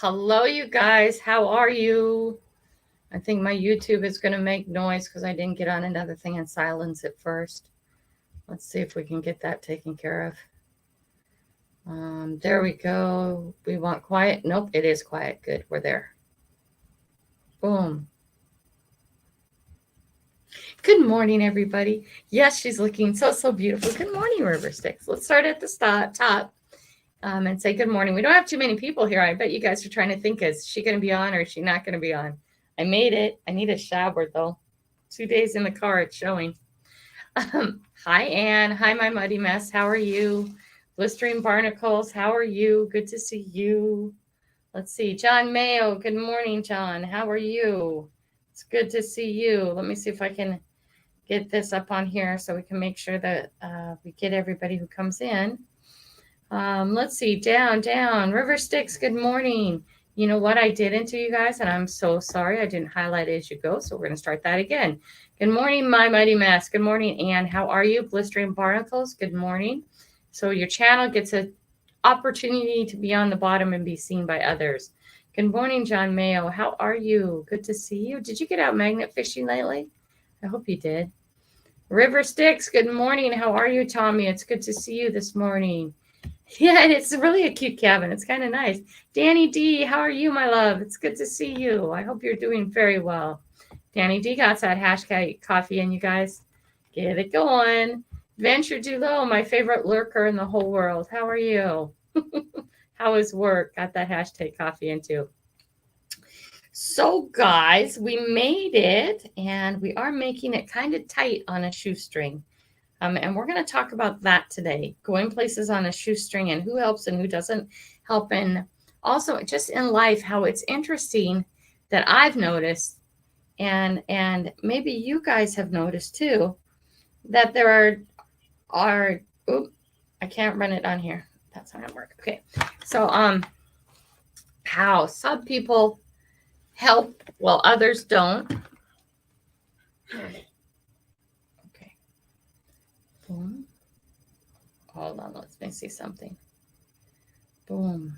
Hello, you guys. How are you? I think my YouTube is going to make noise because I didn't get on another thing and silence it first. Let's see if we can get that taken care of. There we go. We want quiet. Nope, it is quiet. Good. We're there. Boom. Good morning, everybody. Yes, she's looking so beautiful. Good morning, River Sticks. Let's start at the top. And say good morning. We don't have too many people here. I bet you guys are trying to think, is she going to be on or is she not going to be on? I made it. I need a shower, though. 2 days in the car, it's showing. Hi, Anne. Hi, my muddy mess. How are you? Blistering Barnacles, how are you? Good to see you. Let's see. John Mayo. Good morning, John. How are you? It's good to see you. Let me see if I can get this up on here so we can make sure that we get everybody who comes in. Let's see, down. River Sticks, good morning. You know what I didn't do, you guys, and I'm so sorry. I didn't highlight it as you go, so we're going to start that again. Good morning, my mighty mess. Good morning, Anne. How are you? Blistering Barnacles, good morning. So your channel gets an opportunity to be on the bottom and be seen by others. Good morning, John Mayo. How are you? Good to see you. Did you get out magnet fishing lately? I hope you did. River Sticks, good morning. How are you, Tommy? It's good to see you this morning. Yeah, it's really a cute cabin. It's kind of nice. Danny D, how are you, my love? It's good to see you. I hope you're doing very well. Danny D got that hashtag coffee in, you guys. Get it going. Venture Dulo, my favorite lurker in the whole world. How are you? How is work? Got that hashtag coffee in too. So, guys, we made it, and we are making it kind of tight on a shoestring. And we're going to talk about that today, going places on a shoestring and who helps and who doesn't help. And also just in life, how it's interesting that I've noticed, and maybe you guys have noticed too, that there are I can't run it on here. That's not going to work. Okay. So, how some people help while others don't. Boom. Hold on, let me see something. Boom.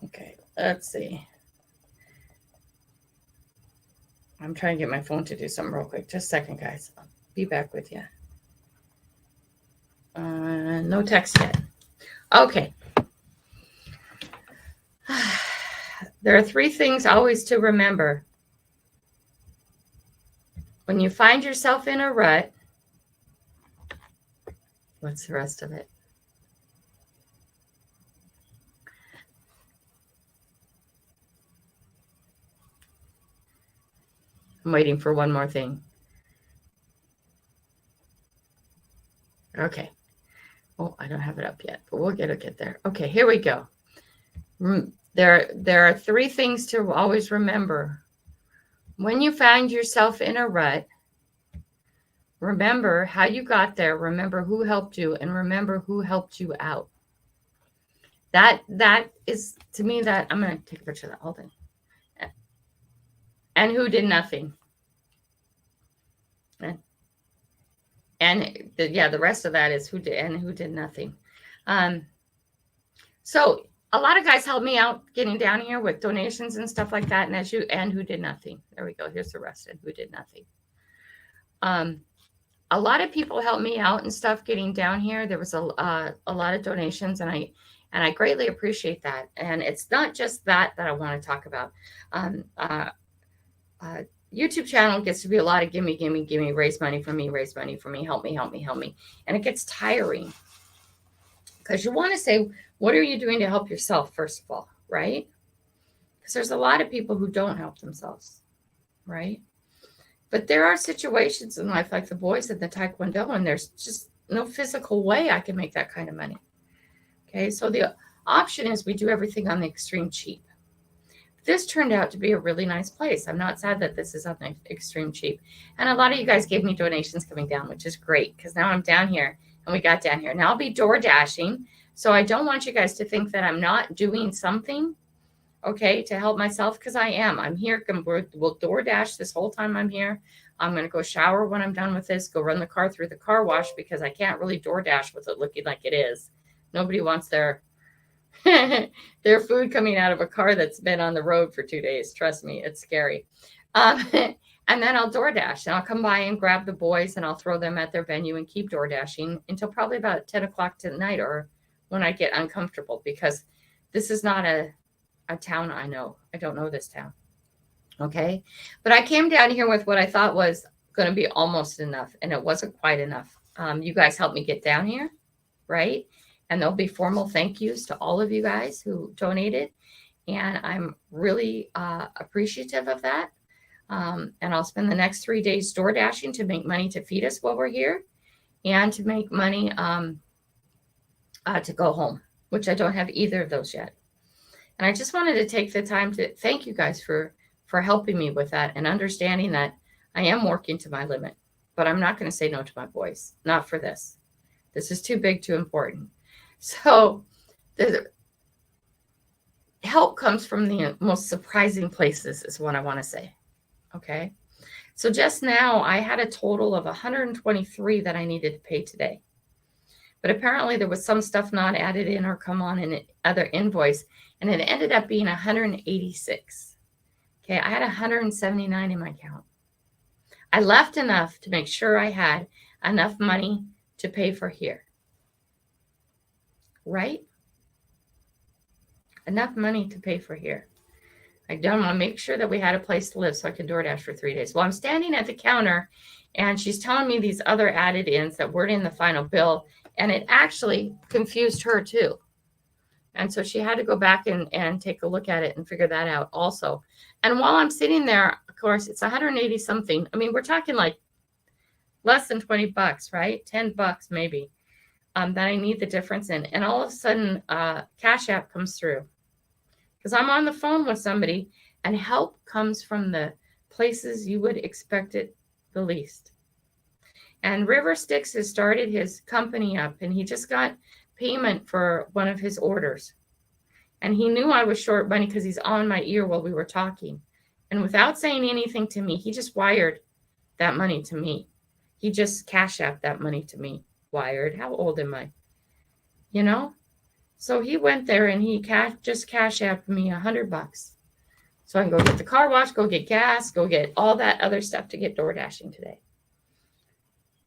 Okay, let's see. I'm trying to get my phone to do something real quick. Just a second, guys. I'll be back with you. No text yet. Okay. There are 3 things always to remember. When you find yourself in a rut, what's the rest of it? I'm waiting for one more thing. Okay. Oh, I don't have it up yet, but we'll get there. Okay, here we go. There are 3 things to always remember. When you find yourself in a rut, remember how you got there, remember who helped you, and remember who helped you out. That is, to me, that I'm going to take a picture of that whole thing. And who did nothing. And the rest of that is who did nothing. So a lot of guys helped me out getting down here with donations and stuff like that. And who did nothing. There we go. Here's the rest of who did nothing. A lot of people helped me out and stuff getting down here. There was a lot of donations, and I greatly appreciate that. And it's not just that I want to talk about. YouTube channel gets to be a lot of gimme, raise money for me, help me. And it gets tiring because you want to say, what are you doing to help yourself, first of all, right? Because there's a lot of people who don't help themselves, right? But there are situations in life, like the boys in the Taekwondo, and there's just no physical way I can make that kind of money. Okay, so the option is we do everything on the extreme cheap. This turned out to be a really nice place. I'm not sad that this is on the extreme cheap. And a lot of you guys gave me donations coming down, which is great, because now I'm down here, and we got down here. Now I'll be door dashing, so I don't want you guys to think that I'm not doing something, okay, to help myself, because I am. I'm here. We'll door dash this whole time I'm here. I'm going to go shower when I'm done with this, go run the car through the car wash, because I can't really door dash with it looking like it is. Nobody wants their their food coming out of a car that's been on the road for 2 days. Trust me, it's scary. Um, and then I'll DoorDash and I'll come by and grab the boys and I'll throw them at their venue and keep DoorDashing until probably about 10 o'clock tonight or when I get uncomfortable, because this is not a town I know. I don't know this town. Okay. But I came down here with what I thought was going to be almost enough, and it wasn't quite enough. You guys helped me get down here, right? And there'll be formal thank yous to all of you guys who donated. And I'm really appreciative of that. And I'll spend the next 3 days door dashing to make money to feed us while we're here and to make money to go home, which I don't have either of those yet. And I just wanted to take the time to thank you guys for helping me with that and understanding that I am working to my limit, but I'm not going to say no to my boys. Not for this. This is too big, too important. So the help comes from the most surprising places is what I want to say. Okay. So just now I had a total of 123 that I needed to pay today. But apparently there was some stuff not added in or come on in other invoice, and it ended up being 186. Okay, I had 179 in my account. I left enough to make sure I had enough money to pay for here. Right? Enough money to pay for here. I don't want to make sure that we had a place to live so I can DoorDash for 3 days. Well, I'm standing at the counter and she's telling me these other added ins that weren't in the final bill. And it actually confused her too. And so she had to go back and take a look at it and figure that out also. And while I'm sitting there, of course, it's 180 something. I mean, we're talking like less than 20 bucks, right? 10 bucks maybe that I need the difference in. And all of a sudden, Cash App comes through because I'm on the phone with somebody, and help comes from the places you would expect it the least. And River Sticks has started his company up, and he just got payment for one of his orders. And he knew I was short money because he's on my ear while we were talking. And without saying anything to me, he just wired that money to me. He just Cash Apped that money to me. Wired. How old am I? You know? So he went there and he just Cash Apped me $100. So I can go get the car wash, go get gas, go get all that other stuff to get door dashing today.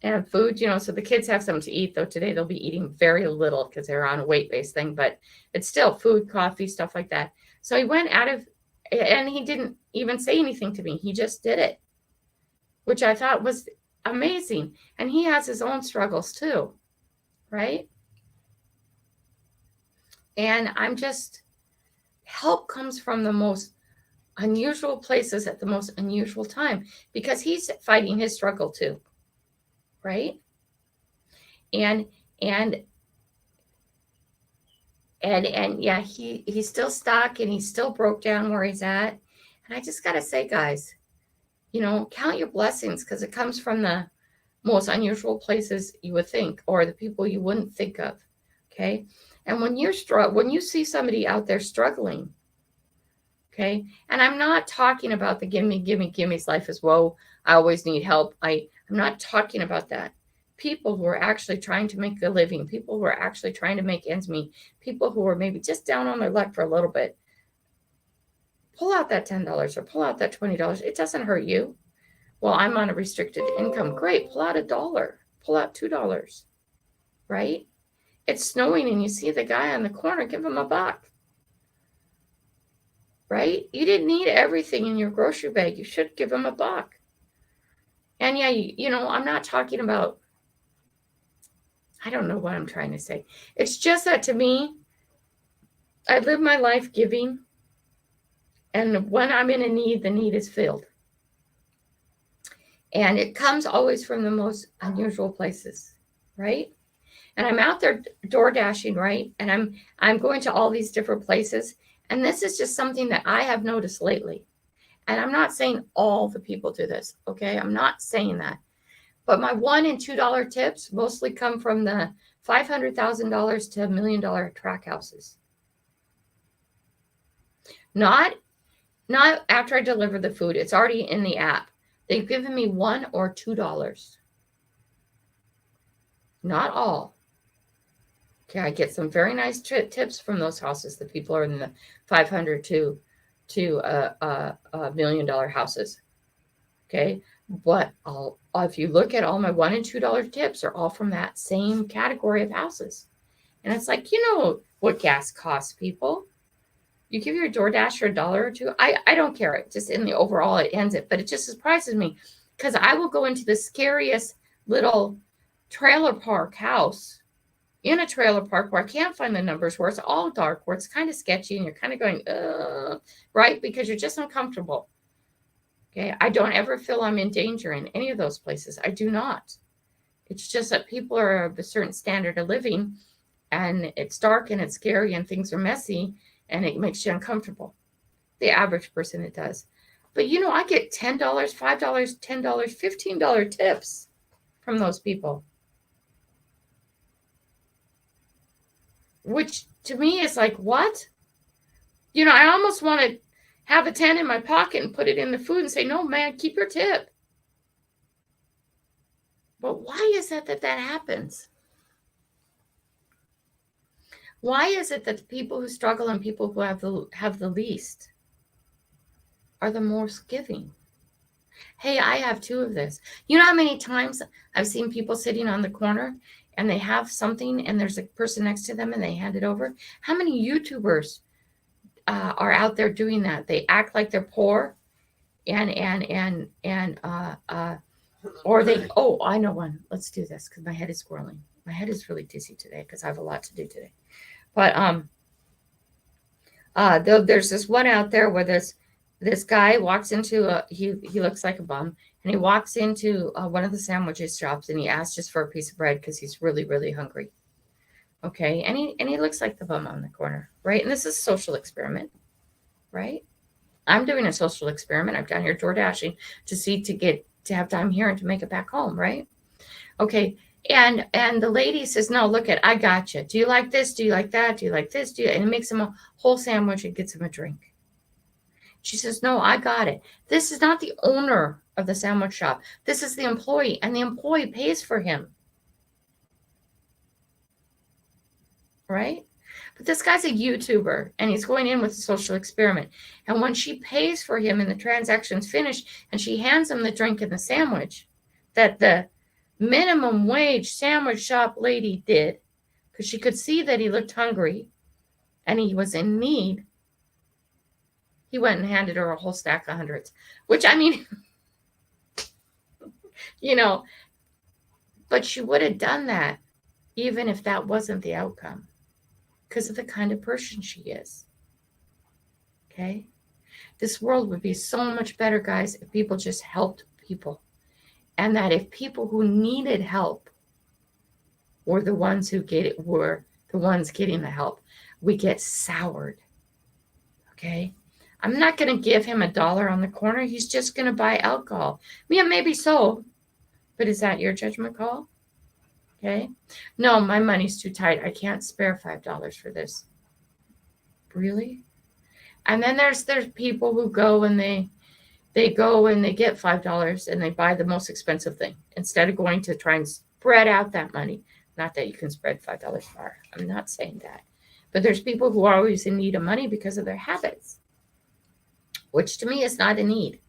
And food, you know, so the kids have something to eat, though today they'll be eating very little because they're on a weight-based thing, but it's still food, coffee, stuff like that. So he went out of, and he didn't even say anything to me. He just did it, which I thought was amazing. And he has his own struggles too, right? And I'm just, help comes from the most unusual places at the most unusual time because he's fighting his struggle too. Right? And yeah, he's still stuck and he's still broke down where he's at. And I just got to say, guys, you know, count your blessings because it comes from the most unusual places you would think, or the people you wouldn't think of. Okay. And when you see somebody out there struggling, okay. And I'm not talking about the gimme's life as woe. I always need help. I'm not talking about that. People who are actually trying to make a living, people who are actually trying to make ends meet, people who are maybe just down on their luck for a little bit. Pull out that $10 or pull out that $20. It doesn't hurt you. Well, I'm on a restricted income. Great. Pull out $1. Pull out $2. Right? It's snowing and you see the guy on the corner, give him $1. Right? You didn't need everything in your grocery bag. You should give him $1. And yeah, you know, I'm not talking about, I don't know what I'm trying to say. It's just that to me, I live my life giving. And when I'm in a need, the need is filled. And it comes always from the most unusual places, right? And I'm out there door dashing, right? And I'm going to all these different places. And this is just something that I have noticed lately. And I'm not saying all the people do this, okay? I'm not saying that. But my $1 and $2 tips mostly come from the $500,000 to $1 million track houses. Not after I deliver the food. It's already in the app. They've given me $1 or $2. Not all. Okay, I get some very nice tips from those houses. The people are in the 500 to $1 million houses. Okay, but if you look at all my $1 and $2 tips, are all from that same category of houses. And it's like, you know what gas costs, people. You give your DoorDasher $1 or $2. I don't care. It just in the overall it ends it, but it just surprises me because I will go into the scariest little trailer park house in a trailer park where I can't find the numbers, where it's all dark, where it's kind of sketchy, and you're kind of going, right? Because you're just uncomfortable. Okay. I don't ever feel I'm in danger in any of those places. I do not. It's just that people are of a certain standard of living, and it's dark and it's scary and things are messy and it makes you uncomfortable. The average person, it does. But you know, I get $10, $5, $10, $15 tips from those people. Which to me is like, what? You know, I almost want to have a 10 in my pocket and put it in the food and say, no, man, keep your tip. But why is it that happens? Why is it that the people who struggle and people who have the least are the most giving? Hey, I have two of this. You know how many times I've seen people sitting on the corner and they have something and there's a person next to them and they hand it over? How many YouTubers are out there doing that? They act like they're poor or they, oh, I know one. Let's do this because my head is swirling. My head is really dizzy today because I have a lot to do today. But there's this one out there where this guy walks into he looks like a bum, and he walks into one of the sandwiches shops and he asks just for a piece of bread because he's really, really hungry. Okay, and he looks like the bum on the corner, right? And this is a social experiment, right? I'm doing a social experiment. I'm down here door dashing to have time here and to make it back home, right? Okay. And the lady says, no, look I got you. Do you like this? Do you like that? Do you like this? And it makes him a whole sandwich and gets him a drink. She says, no, I got it. This is not the owner of the sandwich shop. This is the employee, and the employee pays for him. Right? But this guy's a YouTuber, and he's going in with a social experiment. And when she pays for him and the transaction's finished, and she hands him the drink and the sandwich that the minimum wage sandwich shop lady did, because she could see that he looked hungry and he was in need, he went and handed her a whole stack of hundreds, which, I mean, you know, but she would have done that even if that wasn't the outcome, because of the kind of person she is. Okay? This world would be so much better, guys, if people just helped people. And that if people who needed help were the ones getting the help, we get soured. Okay? I'm not going to give him $1 on the corner. He's just going to buy alcohol. Yeah, maybe so. But is that your judgment call? Okay? No, my money's too tight. I can't spare $5 for this. Really? And then there's people who go and they go and they get $5 and they buy the most expensive thing instead of going to try and spread out that money. Not that you can spread $5 far. I'm not saying that. But there's people who are always in need of money because of their habits, which to me is not a need.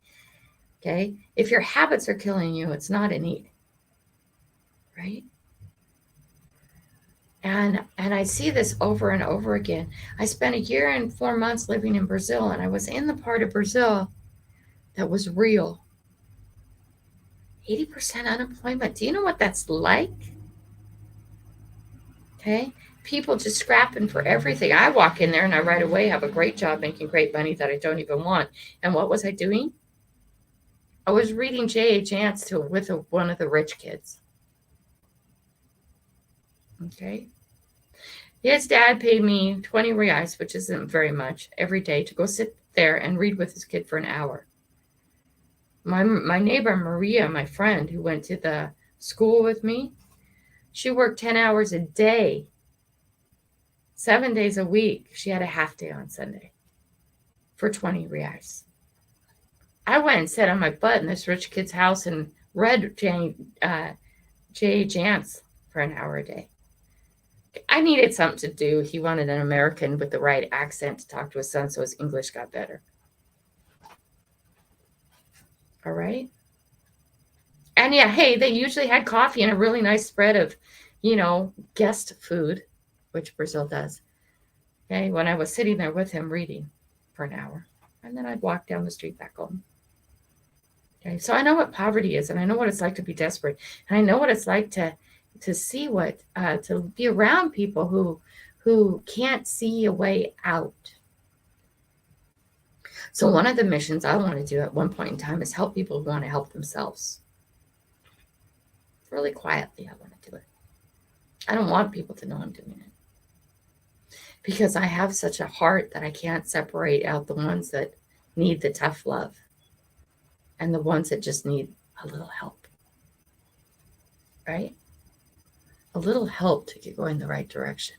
Okay? If your habits are killing you, it's not a need. Right? And I see this over and over again. I spent 1 year and 4 months living in Brazil, and I was in the part of Brazil that was real. 80% unemployment. Do you know what that's like? Okay. People just scrapping for everything. I walk in there and I right away have a great job making great money that I don't even want. And what was I doing? I was reading J.H. Ants with one of the rich kids. Okay. His dad paid me 20 reais, which isn't very much, every day to go sit there and read with his kid for an hour. My neighbor, Maria, my friend who went to the school with me, she worked 10 hours a day, 7 days a week. She had a half day on Sunday for 20 reais. I went and sat on my butt in this rich kid's house and read J.H. Ants for an hour a day. I needed something to do. He wanted an American with the right accent to talk to his son so his English got better. All right. And yeah, hey, they usually had coffee and a really nice spread of, guest food, which Brazil does. Okay. When I was sitting there with him reading for an hour, and then I'd walk down the street back home. Okay. So I know what poverty is, and I know what it's like to be desperate. And I know what it's like to see to be around people who can't see a way out. So one of the missions I want to do at one point in time is help people who want to help themselves. Really quietly, I want to do it. I don't want people to know I'm doing it. Because I have such a heart that I can't separate out the ones that need the tough love and the ones that just need a little help. Right? A little help to get going the right direction.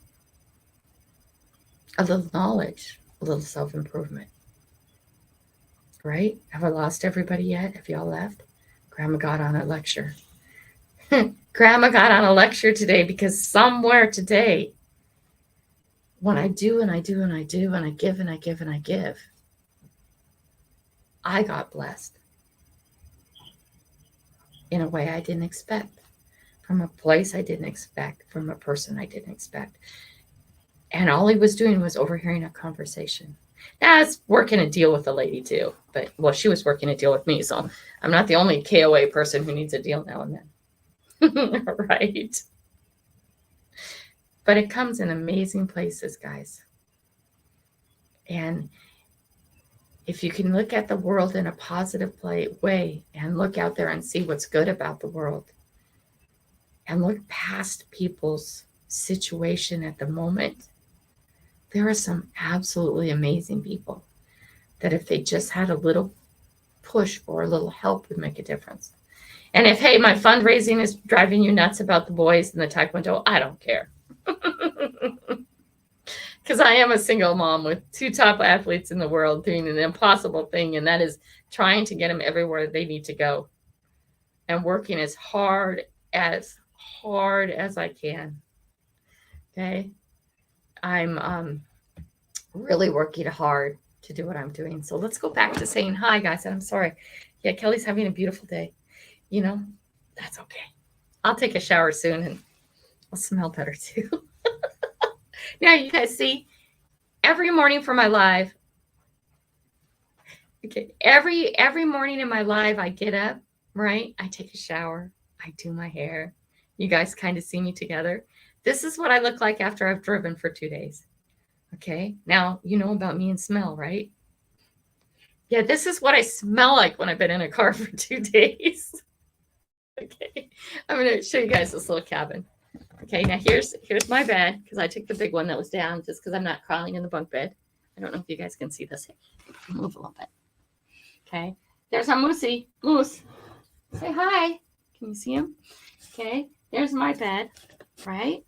A little knowledge, a little self-improvement. Right? Have I lost everybody yet? Have y'all left? Grandma got on a lecture. Grandma got on a lecture today because somewhere today, when I do and I do and I do and I give and I give and I give, I got blessed in a way I didn't expect, from a place I didn't expect, from a person I didn't expect. And all he was doing was overhearing a conversation. Now, I was working a deal with a lady too, but she was working a deal with me, so I'm not the only KOA person who needs a deal now and then. Right? But it comes in amazing places, guys. And if you can look at the world in a positive way and look out there and see what's good about the world and look past people's situation at the moment, there are some absolutely amazing people that if they just had a little push or a little help would make a difference. And if, hey, my fundraising is driving you nuts about the boys and the Taekwondo, I don't care. Because I am a single mom with 2 top athletes in the world doing an impossible thing, and that is trying to get them everywhere they need to go and working as hard as I can. Okay? I'm really working hard to do what I'm doing. So let's go back to saying hi, guys. And I'm sorry. Yeah, Kelly's having a beautiful day. That's okay. I'll take a shower soon and I'll smell better too. Now you guys see, every morning for my live, okay, every morning in my live, I get up, right? I take a shower. I do my hair. You guys kind of see me together. This is what I look like after I've driven for 2 days. Okay. Now, you know about me and smell, right? Yeah, this is what I smell like when I've been in a car for 2 days. Okay, I'm going to show you guys this little cabin. Okay, now here's my bed, because I took the big one that was down just because I'm not crawling in the bunk bed. I don't know if you guys can see this. Move a little bit. Okay, there's our Moosey. Moose, say hi. Can you see him? Okay, there's my bed, right?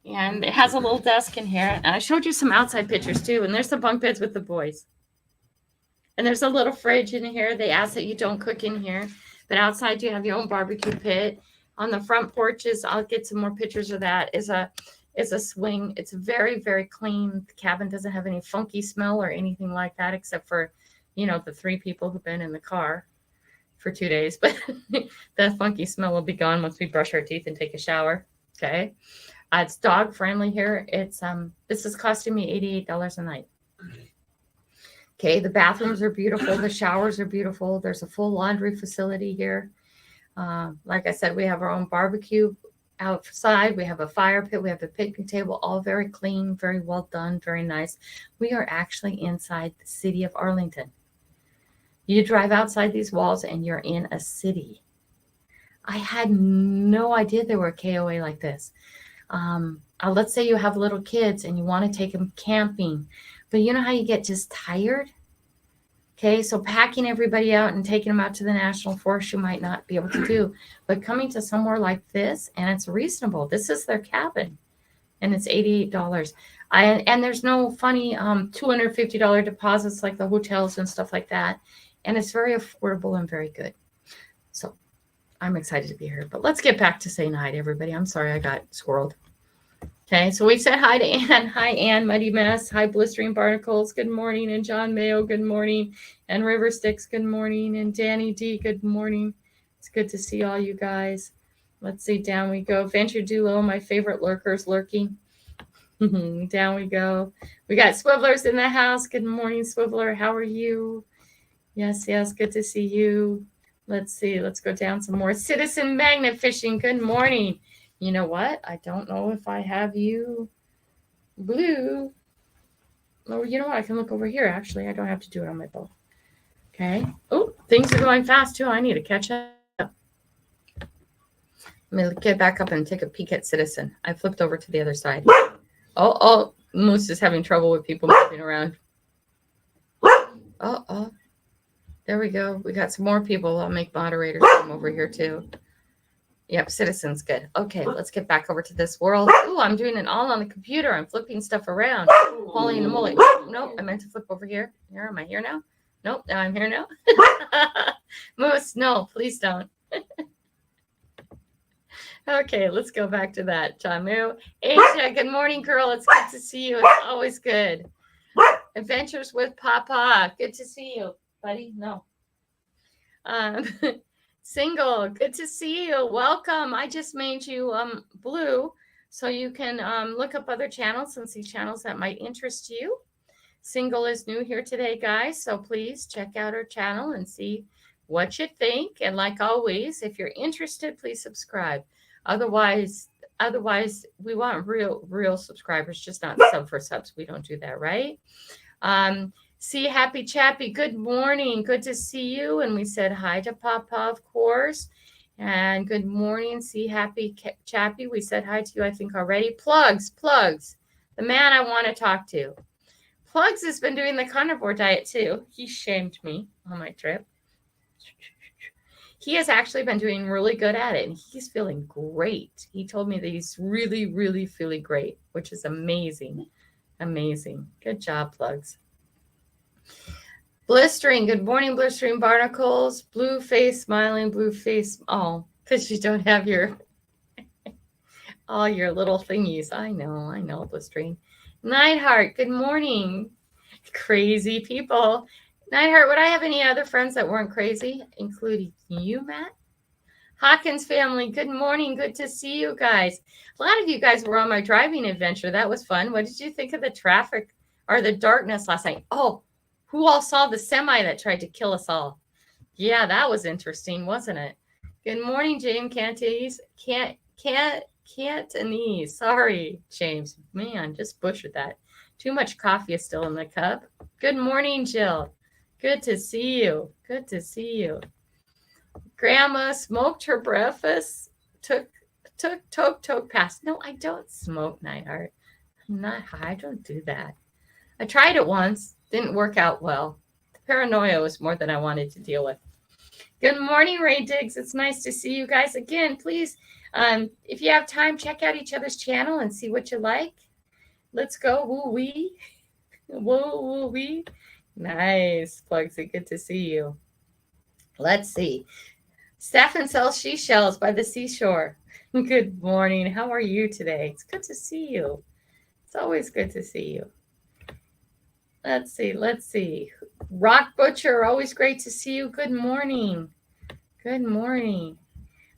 And it has a little desk in here. And I showed you some outside pictures too. And there's the bunk beds with the boys. And there's a little fridge in here. They ask that you don't cook in here. But outside, you have your own barbecue pit. On the front porches, I'll get some more pictures of that, is a swing. It's very, very clean. The cabin doesn't have any funky smell or anything like that, except for, the 3 people who've been in the car for 2 days. But that funky smell will be gone once we brush our teeth and take a shower. Okay. It's dog friendly here. It's this is costing me $88 a night. Okay, the bathrooms are beautiful. The showers are beautiful. There's a full laundry facility here. Like I said, we have our own barbecue outside. We have a fire pit. We have a picnic table, all very clean, very well done, very nice. We are actually inside the city of Arlington. You drive outside these walls and you're in a city. I had no idea there were KOA like this. Let's say you have little kids and you want to take them camping, but you know how you get just tired? Okay, so packing everybody out and taking them out to the National Forest, you might not be able to do. But coming to somewhere like this, and it's reasonable. This is their cabin, and it's $88. And there's no funny $250 deposits like the hotels and stuff like that. And it's very affordable and very good. So I'm excited to be here. But let's get back to saying hi to everybody. I'm sorry I got squirreled. Okay, so we said hi to Ann. Hi, Ann, Muddy Mess. Hi, Blistering Barnacles. Good morning. And John Mayo, good morning. And River Sticks, good morning. And Danny D, good morning. It's good to see all you guys. Let's see, down we go. Venture Duo, my favorite lurkers lurking. Down we go. We got Swivelers in the house. Good morning, Swiveler. How are you? Yes, good to see you. Let's see. Let's go down some more. Citizen Magnet Fishing. Good morning. You know what? I don't know if I have you blue. Oh, you know what? I can look over here. Actually, I don't have to do it on my phone. Okay. Oh, things are going fast too. I need to catch up. Let me get back up and take a peek at Citizen. I flipped over to the other side. Oh, Moose is having trouble with people moving around. Oh, there we go. We got some more people. I'll make moderators come over here too. Yep, Citizen's good. Okay, let's get back over to this world. Ooh, I'm doing it all on the computer. I'm flipping stuff around. Holy moly. Nope, I meant to flip over here. Here, am I here now? Nope, now I'm here now. Moose, no, please don't. Okay, let's go back to that. Jamu. Asia, good morning, girl. It's good to see you. It's always good. Adventures with Papa. Good to see you, buddy. No. Single, good to see you. Welcome. I just made you blue so you can look up other channels and see channels that might interest you. Single is new here today, guys, so please check out our channel and see what you think. And like always, if you're interested, please subscribe. Otherwise we want real subscribers, just not sub for subs. We don't do that, right? See Happy Chappy, good morning. Good to see you. And we said hi to Papa, of course. And good morning, See Happy Chappy. We said hi to you, I think, already. Plugs, the man I want to talk to. Plugs has been doing the carnivore diet too. He shamed me on my trip. He has actually been doing really good at it, and he's feeling great. He told me that he's really, really feeling great, which is amazing. Amazing. Good job, Plugs. Blistering. Good morning, Blistering Barnacles. Blue face, smiling, blue face. Oh, because you don't have your all your little thingies. I know, Blistering. Nightheart. Good morning. Crazy people. Nightheart, would I have any other friends that weren't crazy, including you, Matt? Hawkins family, good morning. Good to see you guys. A lot of you guys were on my driving adventure. That was fun. What did you think of the traffic or the darkness last night? Oh, who all saw the semi that tried to kill us all? Yeah, that was interesting, wasn't it? Good morning, James Cantonese. Cantonese. Sorry, James. Man, just butchered that. Too much coffee is still in the cup. Good morning, Jill. Good to see you. Good to see you. Grandma smoked her breakfast. Took past. No, I don't smoke, Nightheart. I'm not high. I don't do that. I tried it once. Didn't work out well. The paranoia was more than I wanted to deal with. Good morning, Ray Diggs. It's nice to see you guys again. Please, if you have time, check out each other's channel and see what you like. Let's go. Woo-wee. Woo-wee. Nice, Plugsy. Good to see you. Let's see. Stefan sells seashells by the seashore. Good morning. How are you today? It's good to see you. It's always good to see you. Let's see. Rock Butcher, always great to see you. Good morning. Good morning.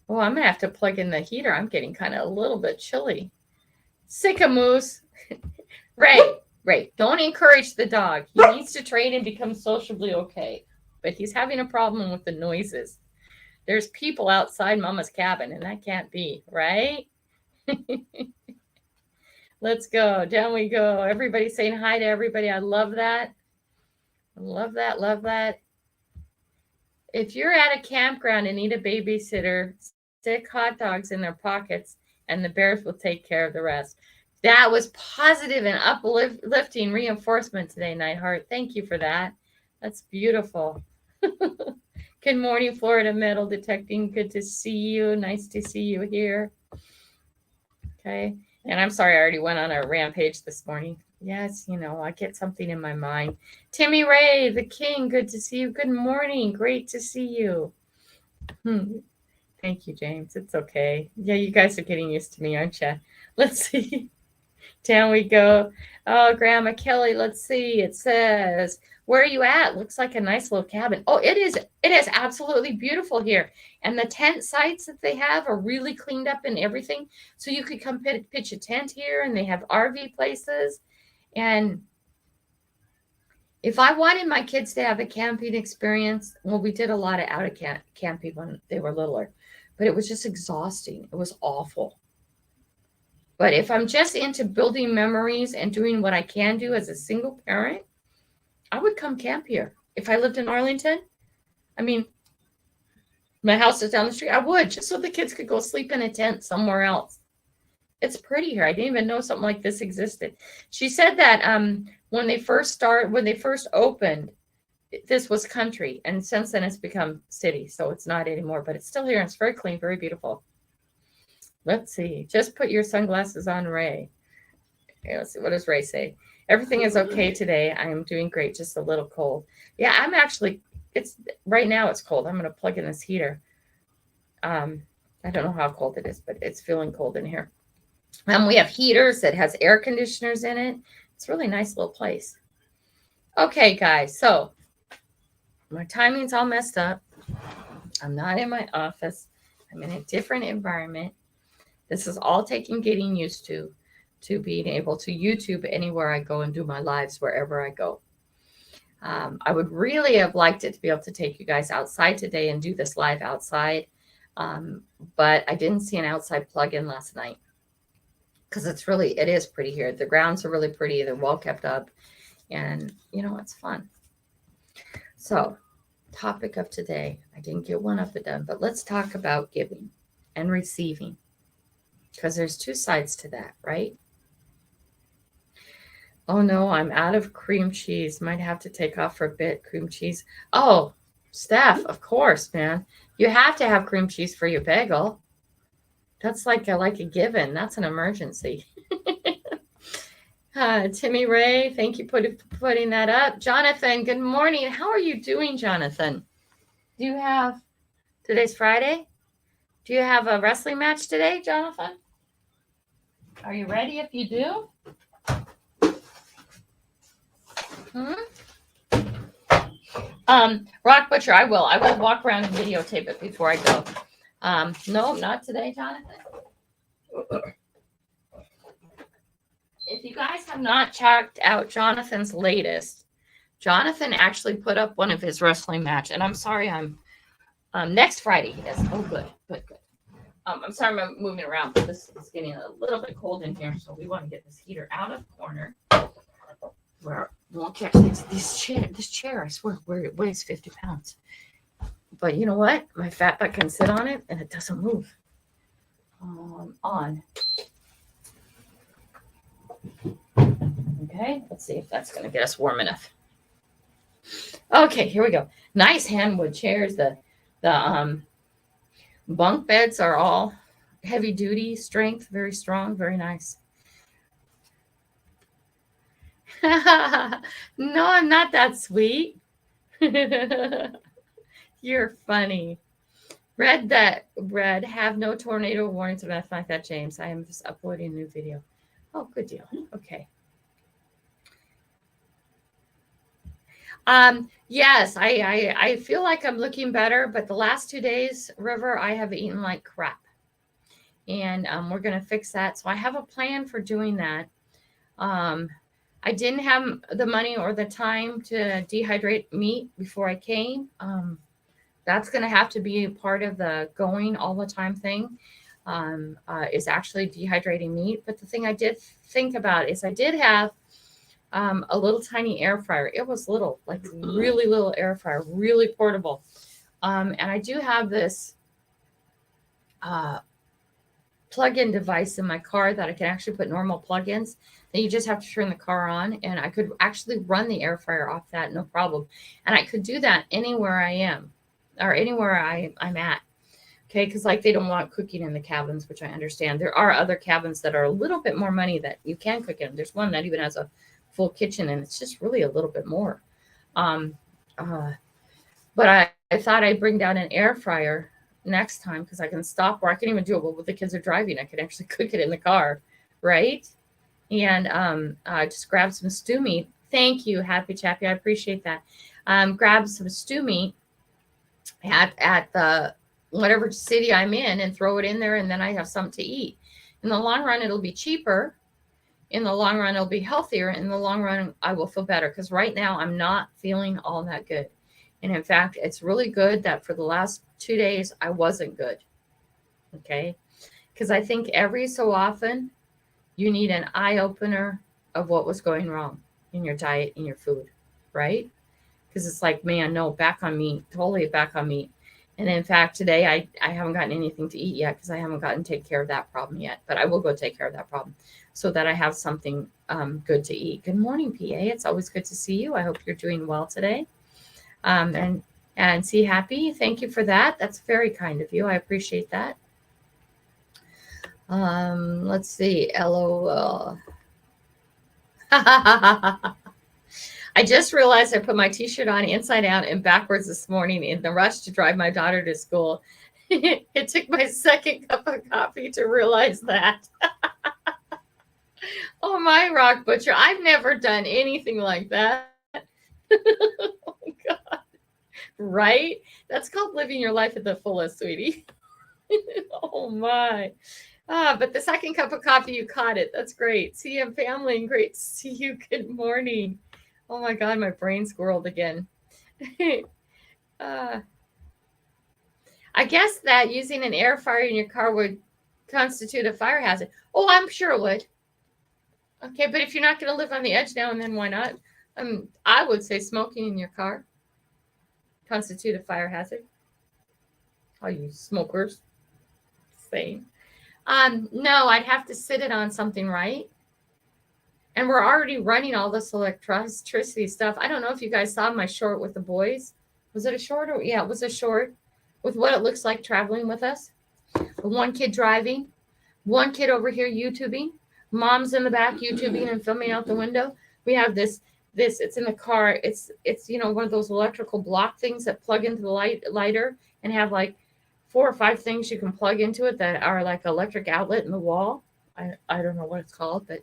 Oh, I'm going to have to plug in the heater. I'm getting kind of a little bit chilly. Sickamoose. Ray, don't encourage the dog. He needs to train and become sociably okay. But he's having a problem with the noises. There's people outside Mama's cabin, and that can't be, right? Let's go. Down we go. Everybody saying hi to everybody. I love that. Love that. If you're at a campground and need a babysitter, stick hot dogs in their pockets, and the bears will take care of the rest. That was positive and uplifting reinforcement today, Nightheart. Thank you for that. That's beautiful. Good morning, Florida Metal Detecting. Good to see you. Nice to see you here. Okay. And I'm sorry, I already went on a rampage this morning. Yes, I get something in my mind. Timmy Ray, the king, good to see you. Good morning. Great to see you. Thank you, James. It's okay. Yeah, you guys are getting used to me, aren't you? Let's see. Down we go. Oh, Grandma Kelly, let's see. It says, where are you at? Looks like a nice little cabin. Oh, it is. It is absolutely beautiful here. And the tent sites that they have are really cleaned up and everything. So you could come pitch a tent here, and they have RV places. And if I wanted my kids to have a camping experience, well, we did a lot of out of camping when they were littler, but it was just exhausting. It was awful. But if I'm just into building memories and doing what I can do as a single parent, I would come camp here. If I lived in Arlington, I mean, my house is down the street, I would, just so the kids could go sleep in a tent somewhere else. It's pretty here. I didn't even know something like this existed. She said that when they first opened, this was country, and since then it's become city, so it's not anymore, but it's still here, and it's very clean, very beautiful. Let's see. Just put your sunglasses on, Ray. Okay, let's see. What does Ray say? Everything is okay today. I am doing great. Just a little cold. Yeah, I'm actually, right now it's cold. I'm going to plug in this heater. I don't know how cold it is, but it's feeling cold in here. We have heaters that has air conditioners in it. It's a really nice little place. Okay, guys. So my timing's all messed up. I'm not in my office. I'm in a different environment. This is all getting used to being able to YouTube anywhere I go and do my lives wherever I go. I would really have liked it to be able to take you guys outside today and do this live outside. But I didn't see an outside plug-in last night because it is pretty here. The grounds are really pretty. They're well kept up, and it's fun. So, topic of today, I didn't get one of it done, but let's talk about giving and receiving, because there's two sides to that, right? Oh no, I'm out of cream cheese. Might have to take off for a bit. Cream cheese. Oh, Steph, of course, man. You have to have cream cheese for your bagel. That's like a given. That's an emergency. Timmy Ray, thank you for putting that up. Jonathan, good morning. How are you doing, Jonathan? Today's Friday? Do you have a wrestling match today, Jonathan? Are you ready if you do? Rock Butcher, I will walk around and videotape it before I go. No, not today, Jonathan. If you guys have not checked out Jonathan's latest, Jonathan actually put up one of his wrestling match, and I'm sorry, I'm next Friday he does. Oh, good. I'm sorry I'm moving around, but this is getting a little bit cold in here, so we want to get this heater out of the corner where we won't catch this chair, I swear, where it weighs 50 pounds. But you know what? My fat butt can sit on it, and it doesn't move. On. Okay, let's see if that's going to get us warm enough. Okay, here we go. Nice handwood chairs. The bunk beds are all heavy duty strength, very strong, very nice. No, I'm not that sweet. You're funny. Red, have no tornado warnings or nothing like that, James. I am just uploading a new video. Oh, good deal. Okay. Yes, I feel like I'm looking better, but the last 2 days, River, I have eaten like crap. And we're going to fix that. So I have a plan for doing that. I didn't have the money or the time to dehydrate meat before I came. That's going to have to be part of the going all the time thing, is actually dehydrating meat. But the thing I did think about is I did have a little tiny air fryer. It was little, like really little air fryer, really portable. And I do have this plug-in device in my car that I can actually put normal plug-ins. Then you just have to turn the car on, and I could actually run the air fryer off that, no problem. And I could do that anywhere I am or anywhere I'm at. Okay, because like they don't want cooking in the cabins, which I understand. There are other cabins that are a little bit more money that you can cook in. There's one that even has a full kitchen, and it's just really a little bit more. But I thought I'd bring down an air fryer next time because I can stop, or I can even do it while the kids are driving. I can actually cook it in the car, right? and just grab some stew meat. Thank you, Happy Chappy. I appreciate that. Grab some stew meat at the whatever city I'm in and throw it in there, and then I have something to eat. In the long run, it'll be cheaper. In the long run, it'll be healthier. In the long run, I will feel better because right now I'm not feeling all that good. And in fact, it's really good that for the last 2 days, I wasn't good. Okay. Because I think every so often you need an eye opener of what was going wrong in your diet, in your food, right? Because it's like, man, no, back on meat, totally back on meat. And in fact, today I haven't gotten anything to eat yet because I haven't gotten to take care of that problem yet. But I will go take care of that problem so that I have something good to eat. Good morning, PA. It's always good to see you. I hope you're doing well today. And see happy. Thank you for that. That's very kind of you. I appreciate that. Let's see. LOL. I just realized I put my t-shirt on inside out and backwards this morning in the rush to drive my daughter to school. It took my second cup of coffee to realize that. Oh, my rock butcher. I've never done anything like that. Oh, God. Right? That's called living your life at the fullest, sweetie. Oh, my. But the second cup of coffee, you caught it. That's great. See you, family. Great to see you. Good morning. Oh my God, my brain squirreled again. I guess that using an air fryer in your car would constitute a fire hazard. Oh, I'm sure it would. Okay, but if you're not going to live on the edge now and then, why not? I would say smoking in your car constitute a fire hazard. All you smokers. Same. No, I'd have to sit it on something, right? And we're already running all this electricity stuff. I don't know if you guys saw my short with the boys. Was it a short? Or yeah, it was a short with what it looks like traveling with us. One kid driving, one kid over here YouTubing, mom's in the back YouTubing and filming out the window. We have this, it's in the car. It's one of those electrical block things that plug into the lighter and have like 4 or 5 things you can plug into it that are like electric outlet in the wall. I don't know what it's called, but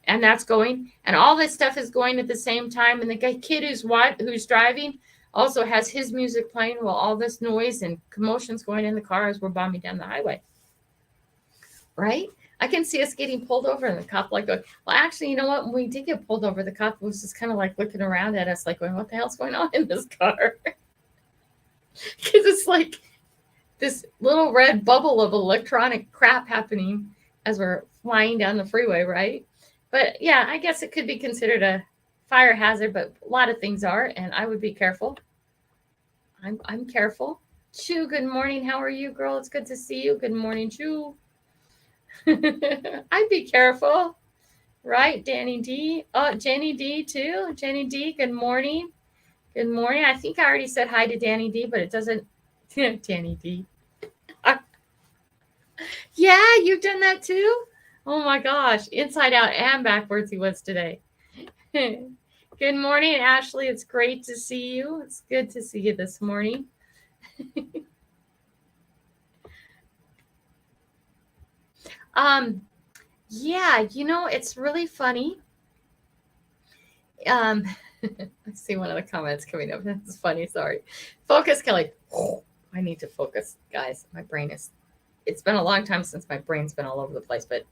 and that's going, and all this stuff is going at the same time. And the kid who's driving also has his music playing while all this noise and commotion's going in the car as we're bombing down the highway. Right? I can see us getting pulled over and the cop like, well, actually, you know what? When we did get pulled over, the cop was just kind of like looking around at us like going, what the hell's going on in this car? Because it's like this little red bubble of electronic crap happening as we're flying down the freeway, right? But yeah, I guess it could be considered a fire hazard, but a lot of things are, and I would be careful. I'm careful. Chu, good morning. How are you, girl? It's good to see you. Good morning, Chu. I'd be careful, right? Danny D. Oh, Jenny D too. Jenny D, good morning. Good morning. I think I already said hi to Danny D, but it doesn't. Danny D. Yeah, you've done that too? Oh my gosh, inside out and backwards he was today. Good morning, Ashley. It's great to see you. It's good to see you this morning. Yeah, it's really funny. Let's see one of the comments coming up. It's funny, sorry. Focus, Kelly. I need to focus, guys. My brain it's been a long time since my brain's been all over the place, but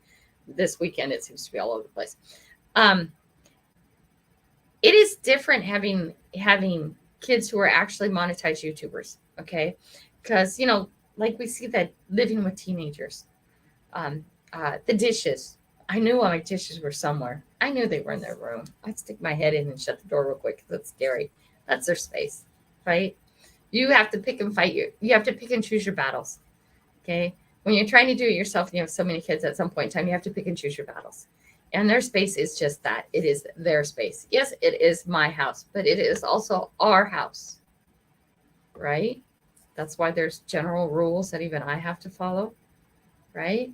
this weekend it seems to be all over the place. It is different having kids who are actually monetized YouTubers, okay? Because like we see that living with teenagers, the dishes. I knew all my dishes were somewhere. I knew they were in their room. I'd stick my head in and shut the door real quick because that's scary. That's their space, right? You have to pick and fight. You have to pick and choose your battles, okay? When you're trying to do it yourself and you have so many kids at some point in time, you have to pick and choose your battles. And their space is just that. It is their space. Yes, it is my house, but it is also our house, right? That's why there's general rules that even I have to follow, right?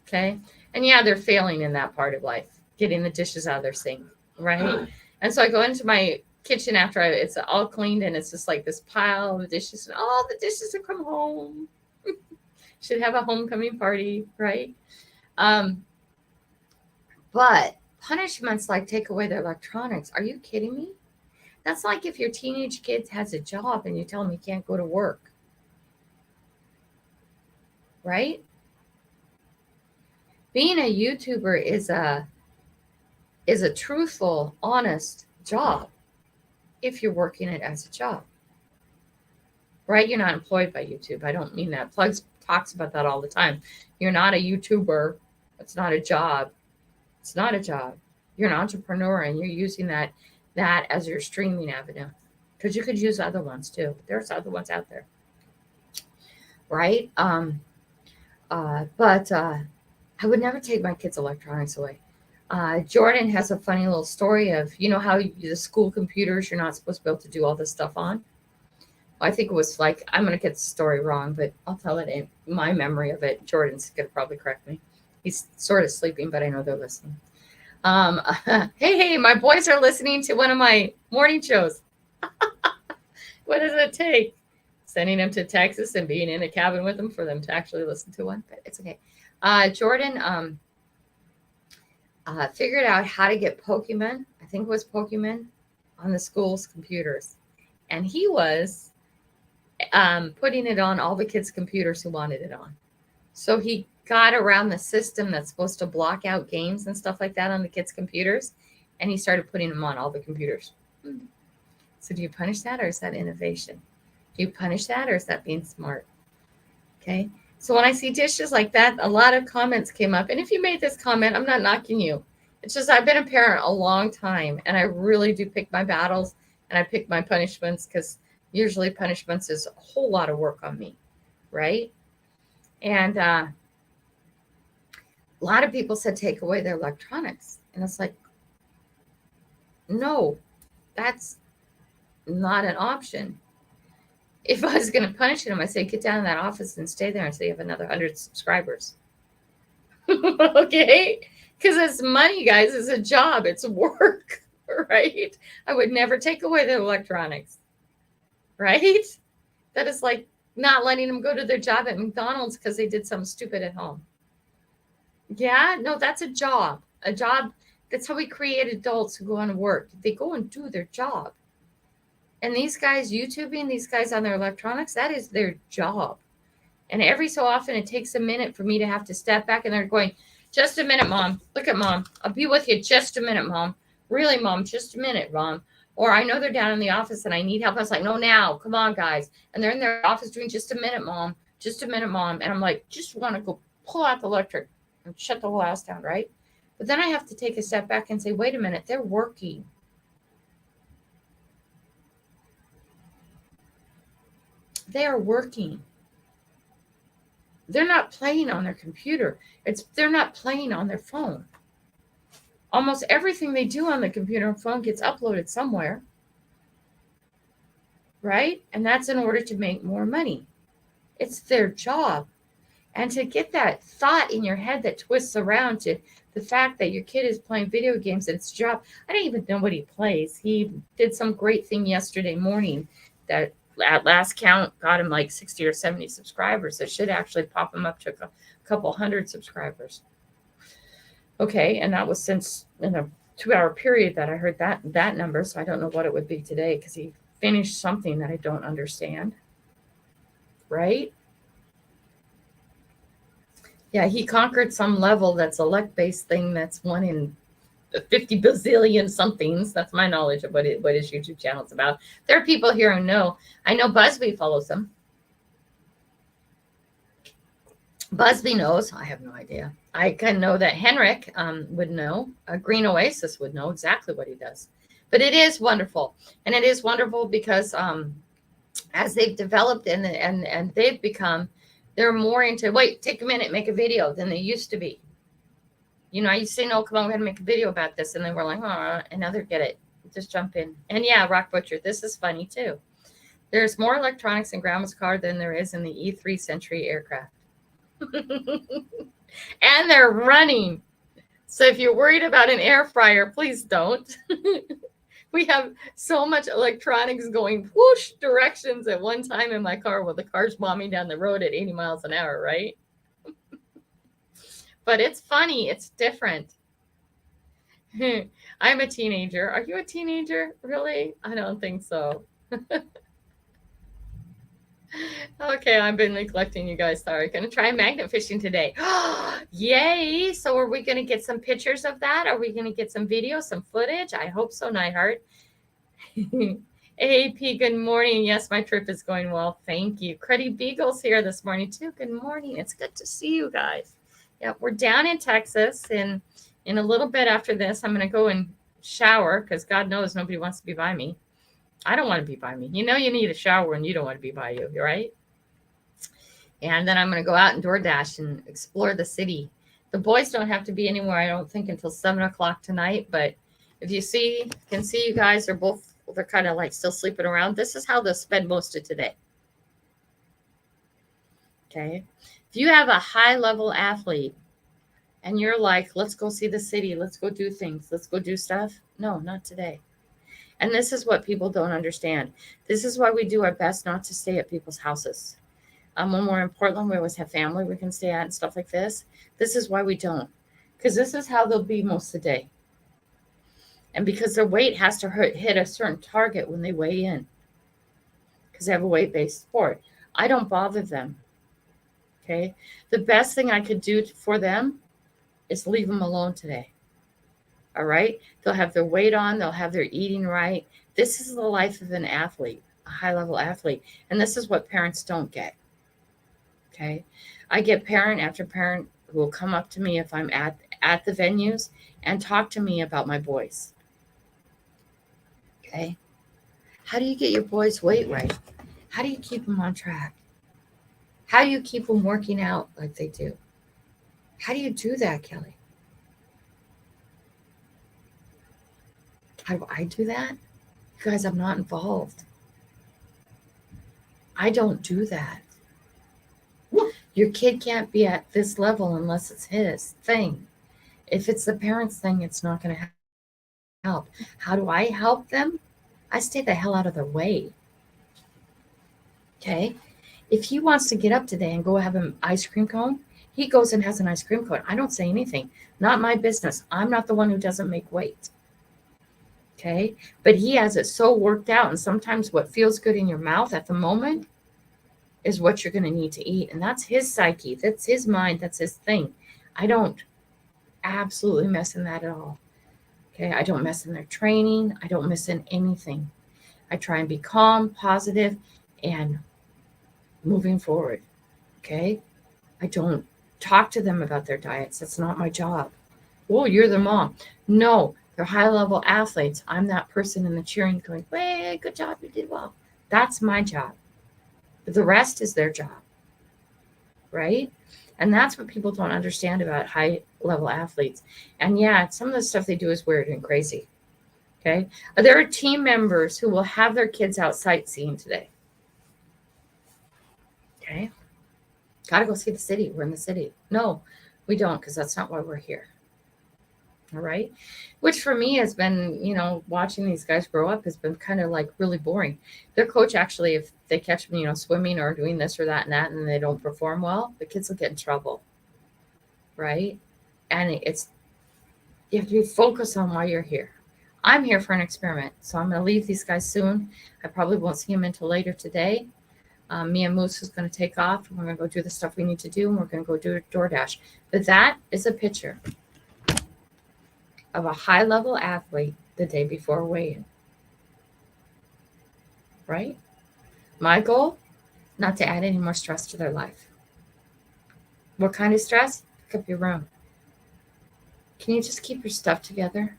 Okay. And yeah, they're failing in that part of life, getting the dishes out of their sink, right? And so I go into my kitchen after it's all cleaned and it's just like this pile of dishes and all the dishes have come home. Should have a homecoming party, right? But punishments like take away their electronics. Are you kidding me? That's like if your teenage kid has a job and you tell him he can't go to work. Right? Being a YouTuber is a truthful, honest job if you're working it as a job. Right? You're not employed by YouTube. I don't mean that. Plugs talks about that all the time. You're not a YouTuber. It's not a job. It's not a job. You're an entrepreneur and you're using that as your streaming avenue. Because you could use other ones too. There's other ones out there. Right? But I would never take my kids' electronics away. Jordan has a funny little story of, you know how the school computers, you're not supposed to be able to do all this stuff on? I think it was like, I'm going to get the story wrong, but I'll tell it in my memory of it. Jordan's going to probably correct me. He's sort of sleeping, but I know they're listening. Hey, my boys are listening to one of my morning shows. What does it take? Sending them to Texas and being in a cabin with them for them to actually listen to one, but it's okay. Jordan figured out how to get Pokemon, I think it was Pokemon, on the school's computers. And he was putting it on all the kids' computers who wanted it on. So he got around the system that's supposed to block out games and stuff like that on the kids' computers, and he started putting them on all the computers. So do you punish that, or is that innovation? Do you punish that, or is that being smart? Okay. So when I see dishes like that, a lot of comments came up. And if you made this comment, I'm not knocking you. It's just I've been a parent a long time, and I really do pick my battles, and I pick my punishments, because usually punishments is a whole lot of work on me, right? And a lot of people said take away their electronics. And it's like, no, that's not an option. If I was going to punish him, I say, get down in that office and stay there until you have another 100 subscribers. Okay? Because it's money, guys. It's a job. It's work, right? I would never take away their electronics, right? That is like not letting them go to their job at McDonald's because they did something stupid at home. Yeah? No, that's a job. A job. That's how we create adults who go on to work. They go and do their job. And these guys YouTubing, these guys on their electronics, that is their job. And every so often it takes a minute for me to have to step back, and they're going, just a minute, Mom. Look at Mom. I'll be with you just a minute, Mom. Really, Mom, just a minute, Mom. Or I know they're down in the office and I need help. I was like, no, now. Come on, guys. And they're in their office doing just a minute, Mom. Just a minute, Mom. And I'm like, just want to go pull out the electric and shut the whole house down, right? But then I have to take a step back and say, wait a minute, they're working. They are working. They're not playing on their computer. They're not playing on their phone. Almost everything they do on the computer and phone gets uploaded somewhere, right? And that's in order to make more money. It's their job. And to get that thought in your head that twists around to the fact that your kid is playing video games and it's a job. I don't even know what he plays. He did some great thing yesterday morning that at last count got him like 60 or 70 subscribers. It should actually pop him up to a couple hundred subscribers. Okay, and that was since in a 2-hour period that I heard that number, so I don't know what it would be today, because he finished something that I don't understand. Right? Yeah, he conquered some level that's a luck-based thing that's 1 in 50 bazillion somethings. That's my knowledge of what his YouTube channel is about. There are people here who know. I know Busby follows him. Busby knows. I have no idea. I can know that Henrik would know. Green Oasis would know exactly what he does. But it is wonderful. And it is wonderful because as they've developed and they've become, they're more into, wait, take a minute, make a video than they used to be. You know, I used to say, no, come on, we're going to make a video about this. And they were like, oh, and now they get it. Just jump in. And yeah, Rock Butcher, this is funny too. There's more electronics in Grandma's car than there is in the E3 Century aircraft. And they're running. So if you're worried about an air fryer, please don't. We have so much electronics going whoosh directions at one time in my car while the car's bombing down the road at 80 miles an hour, right? But it's funny. It's different. I'm a teenager. Are you a teenager? Really? I don't think so. Okay, I've been neglecting you guys. Sorry. Gonna try magnet fishing today. Yay! So are we gonna get some pictures of that? Are we gonna get some video, some footage? I hope so, Nightheart. AP, good morning. Yes, my trip is going well. Thank you. Cruddy Beagle's here this morning too. Good morning. It's good to see you guys. Yeah, we're down in Texas, and in a little bit after this, I'm gonna go and shower because God knows nobody wants to be by me. I don't want to be by me. You know, you need a shower when you don't want to be by you, right? And then I'm going to go out and DoorDash and explore the city. The boys don't have to be anywhere, I don't think, until 7 o'clock tonight. But if you can see you guys are both, they're kind of like still sleeping around. This is how they'll spend most of today. Okay. If you have a high level athlete and you're like, let's go see the city, let's go do things, let's go do stuff. No, not today. And this is what people don't understand. This is why we do our best not to stay at people's houses. When we're in Portland, we always have family we can stay at and stuff like this. This is why we don't. Because this is how they'll be most of the day. And because their weight has to hit a certain target when they weigh in. Because they have a weight-based sport. I don't bother them. Okay? The best thing I could do for them is leave them alone today. All right? They'll have their weight on. They'll have their eating right. This is the life of an athlete, a high-level athlete. And this is what parents don't get. Okay? I get parent after parent who will come up to me if I'm at the venues and talk to me about my boys. Okay? How do you get your boys' weight right? How do you keep them on track? How do you keep them working out like they do? How do you do that, Kelly? How do I do that? Because I'm not involved. I don't do that. Your kid can't be at this level unless it's his thing. If it's the parent's thing, it's not going to help. How do I help them? I stay the hell out of their way. Okay? If he wants to get up today and go have an ice cream cone, he goes and has an ice cream cone. I don't say anything. Not my business. I'm not the one who doesn't make weight. Okay? But he has it so worked out. And sometimes what feels good in your mouth at the moment is what you're going to need to eat. And that's his psyche. That's his mind. That's his thing. I don't absolutely mess in that at all. Okay. I don't mess in their training. I don't mess in anything. I try and be calm, positive, and moving forward. Okay. I don't talk to them about their diets. That's not my job. Oh, you're the mom. No, they're high level athletes. I'm that person in the cheering going, hey, good job. You did well. That's my job. But the rest is their job, right? And that's what people don't understand about high-level athletes. And yeah, some of the stuff they do is weird and crazy, okay? There are team members who will have their kids out sightseeing today, okay? Got to go see the city. We're in the city. No, we don't, because that's not why we're here. All right. Which for me has been, watching these guys grow up has been kind of like really boring. Their coach actually, if they catch them, swimming or doing this or that and they don't perform well, the kids will get in trouble. Right. And you have to be focused on why you're here. I'm here for an experiment. So I'm going to leave these guys soon. I probably won't see them until later today. Me and Moose is going to take off and we're going to go do the stuff we need to do. And we're going to go do a DoorDash. But that is a picture of a high-level athlete the day before weigh-in, right? My goal, not to add any more stress to their life. What kind of stress? Pick up your room. Can you just keep your stuff together?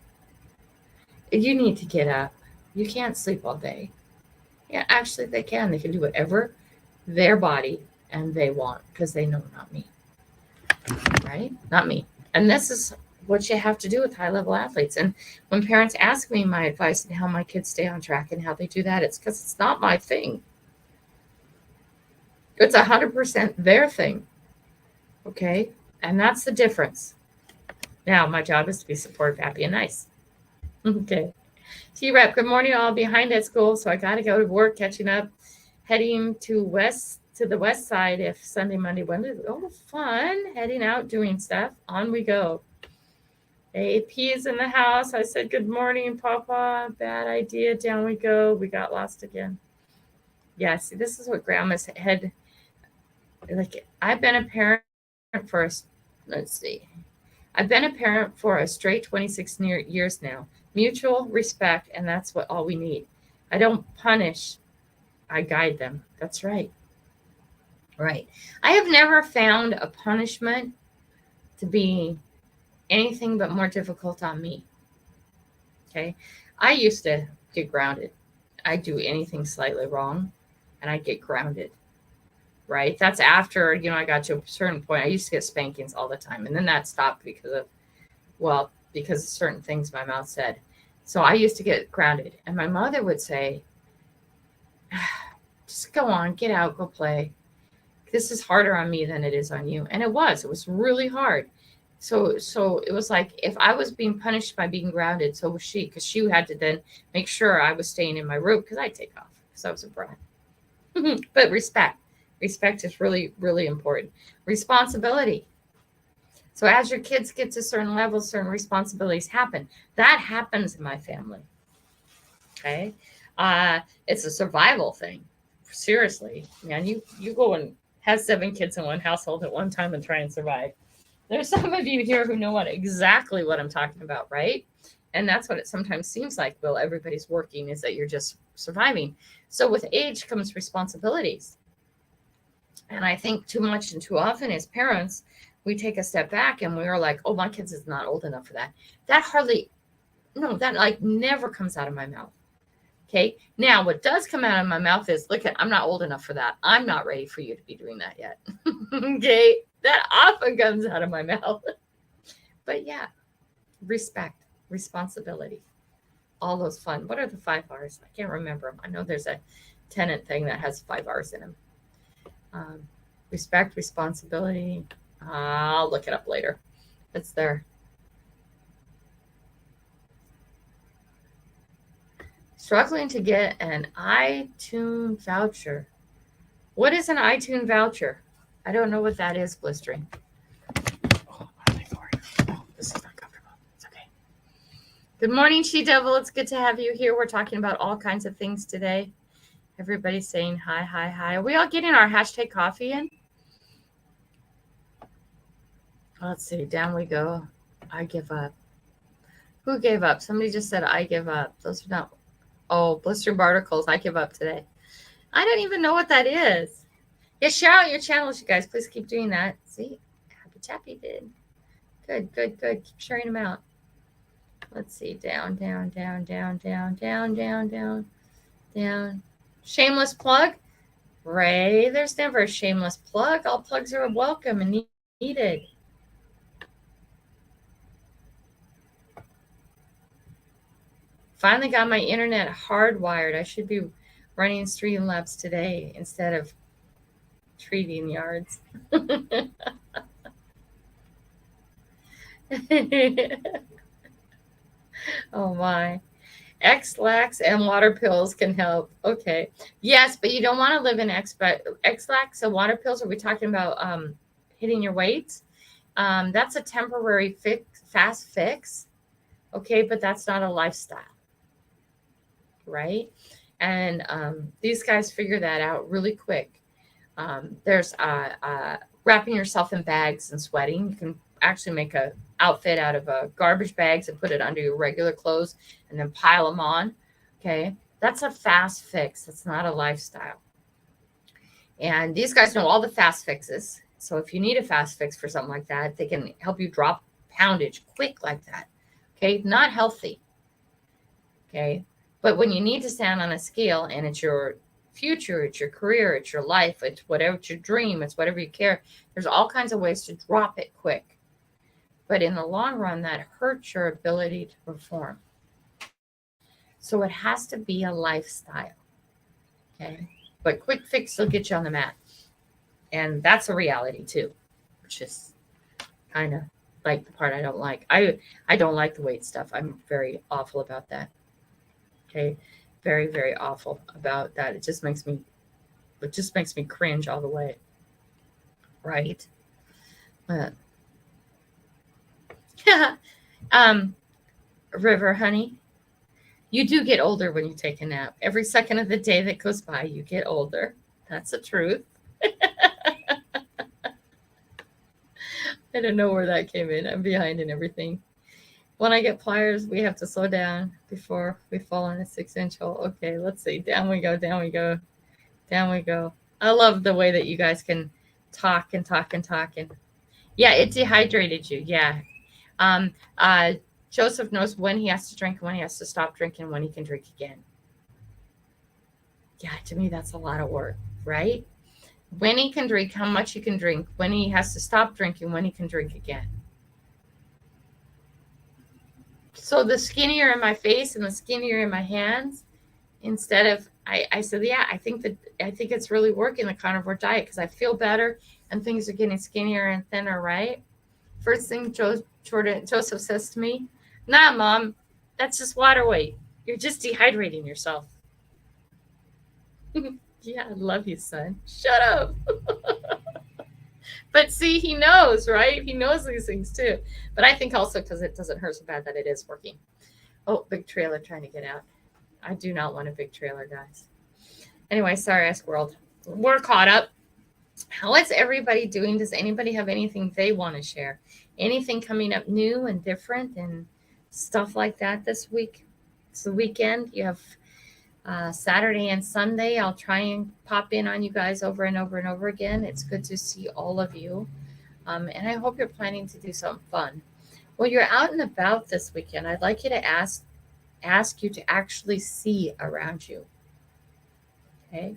You need to get up. You can't sleep all day. Yeah, actually they can. They can do whatever their body and they want because they know not me, right? Not me. And this is what you have to do with high-level athletes. And when parents ask me my advice and how my kids stay on track and how they do that, it's because it's not my thing. It's 100% their thing. Okay? And that's the difference. Now, my job is to be supportive, happy, and nice. Okay. T-Rep, good morning. All behind at school, so I got to go to work, catching up, heading to the west side if Sunday, Monday, Wednesday. Oh, fun. Heading out, doing stuff. On we go. AP is in the house. I said, good morning, Papa. Bad idea. Down we go. We got lost again. Yeah, see, this is what grandma's had. Like, I've been a parent for, let's see. I've been a parent for a straight 26 years now. Mutual respect, and that's what all we need. I don't punish. I guide them. That's right. Right. I have never found a punishment to be anything but more difficult on me. Okay. I used to get grounded. I'd do anything slightly wrong and I'd get grounded. Right. That's after, I got to a certain point. I used to get spankings all the time. And then that stopped because of certain things my mouth said. So I used to get grounded. And my mother would say, just go on, get out, go play. This is harder on me than it is on you. And it was really hard. So it was like, if I was being punished by being grounded, so was she, because she had to then make sure I was staying in my room because I'd take off because I was a brat. But respect is really, really important. Responsibility. So as your kids get to certain levels, certain responsibilities happen. That happens in my family. Okay. It's a survival thing. Seriously, man, you go and have 7 kids in one household at one time and try and survive. There's some of you here who know exactly what I'm talking about, right? And that's what it sometimes seems like. Well, everybody's working, is that you're just surviving. So with age comes responsibilities. And I think too much and too often as parents, we take a step back and we're like, oh, my kids is not old enough for that. That like never comes out of my mouth. Okay. Now, what does come out of my mouth is, look, I'm not old enough for that. I'm not ready for you to be doing that yet. Okay. That often comes out of my mouth. But yeah, respect, responsibility, all those fun. What are the 5 R's? I can't remember them. I know there's a tenant thing that has 5 R's in them. Respect, responsibility. I'll look it up later. It's there. Struggling to get an iTunes voucher. What is an iTunes voucher? I don't know what that is, blistering. Oh, what am I for? Oh, this is not comfortable. It's okay. Good morning, She-Devil. It's good to have you here. We're talking about all kinds of things today. Everybody's saying hi, hi, hi. Are we all getting our hashtag coffee in? Let's see. Down we go. I give up. Who gave up? Somebody just said, I give up. Those are not... Oh, blistering barnacles. I give up today. I don't even know what that is. Yeah, share out your channels, you guys. Please keep doing that. See, Happy Chappy did. Good. Keep sharing them out. Let's see. Down. Shameless plug. Ray, there's never a shameless plug. All plugs are welcome and needed. Finally got my internet hardwired. I should be running Streamlabs today instead of treating yards. Oh my. X-Lax and water pills can help. Okay. Yes, but you don't want to live in X-Lax. So water pills, are we talking about hitting your weights? That's a temporary fast fix. Okay, but that's not a lifestyle. Right? And these guys figure that out really quick. There's wrapping yourself in bags and sweating. You can actually make an outfit out of garbage bags and put it under your regular clothes and then pile them on. Okay. That's a fast fix. That's not a lifestyle. And these guys know all the fast fixes. So if you need a fast fix for something like that, they can help you drop poundage quick like that. Okay. Not healthy. Okay. But when you need to stand on a scale and it's your future, it's your career, it's your life, it's whatever, it's your dream, it's whatever you care, there's all kinds of ways to drop it quick. But in the long run, that hurts your ability to perform. So it has to be a lifestyle. Okay. But quick fix will get you on the mat. And that's a reality too, which is kind of like the part I don't like. I don't like the weight stuff. I'm very awful about that. Okay. Very, very awful about that. It just makes me cringe all the way. Right. River, honey, you do get older when you take a nap. Every second of the day that goes by, you get older. That's the truth. I don't know where that came in. I'm behind in everything. When I get pliers, we have to slow down before we fall in a 6-inch hole. Okay, let's see. Down we go, down we go, down we go. I love the way that you guys can talk and talk and talk. And yeah, it dehydrated you. Yeah. Um, uh, Joseph knows when he has to drink, when he has to stop drinking, when he can drink again. Yeah, to me, that's a lot of work, right? When he can drink, how much he can drink, when he has to stop drinking, when he can drink again. So the skinnier in my face and the skinnier in my hands, instead of, I said, yeah, I think it's really working, the carnivore diet, because I feel better and things are getting skinnier and thinner, right? First thing Joseph says to me, nah, Mom, that's just water weight. You're just dehydrating yourself. Yeah, I love you, son. Shut up. But see, he knows, right? He knows these things too. But I think also because it doesn't hurt so bad that it is working. Oh, big trailer trying to get out. I do not want a big trailer, guys. Anyway, sorry, I squirreled. We're caught up. How is everybody doing? Does anybody have anything they want to share? Anything coming up new and different and stuff like that this week? It's the weekend. You have Saturday and Sunday. I'll try and pop in on you guys over and over and over again. It's good to see all of you. And I hope you're planning to do something fun. Well, you're out and about this weekend. I'd like you to ask you to actually see around you. Okay?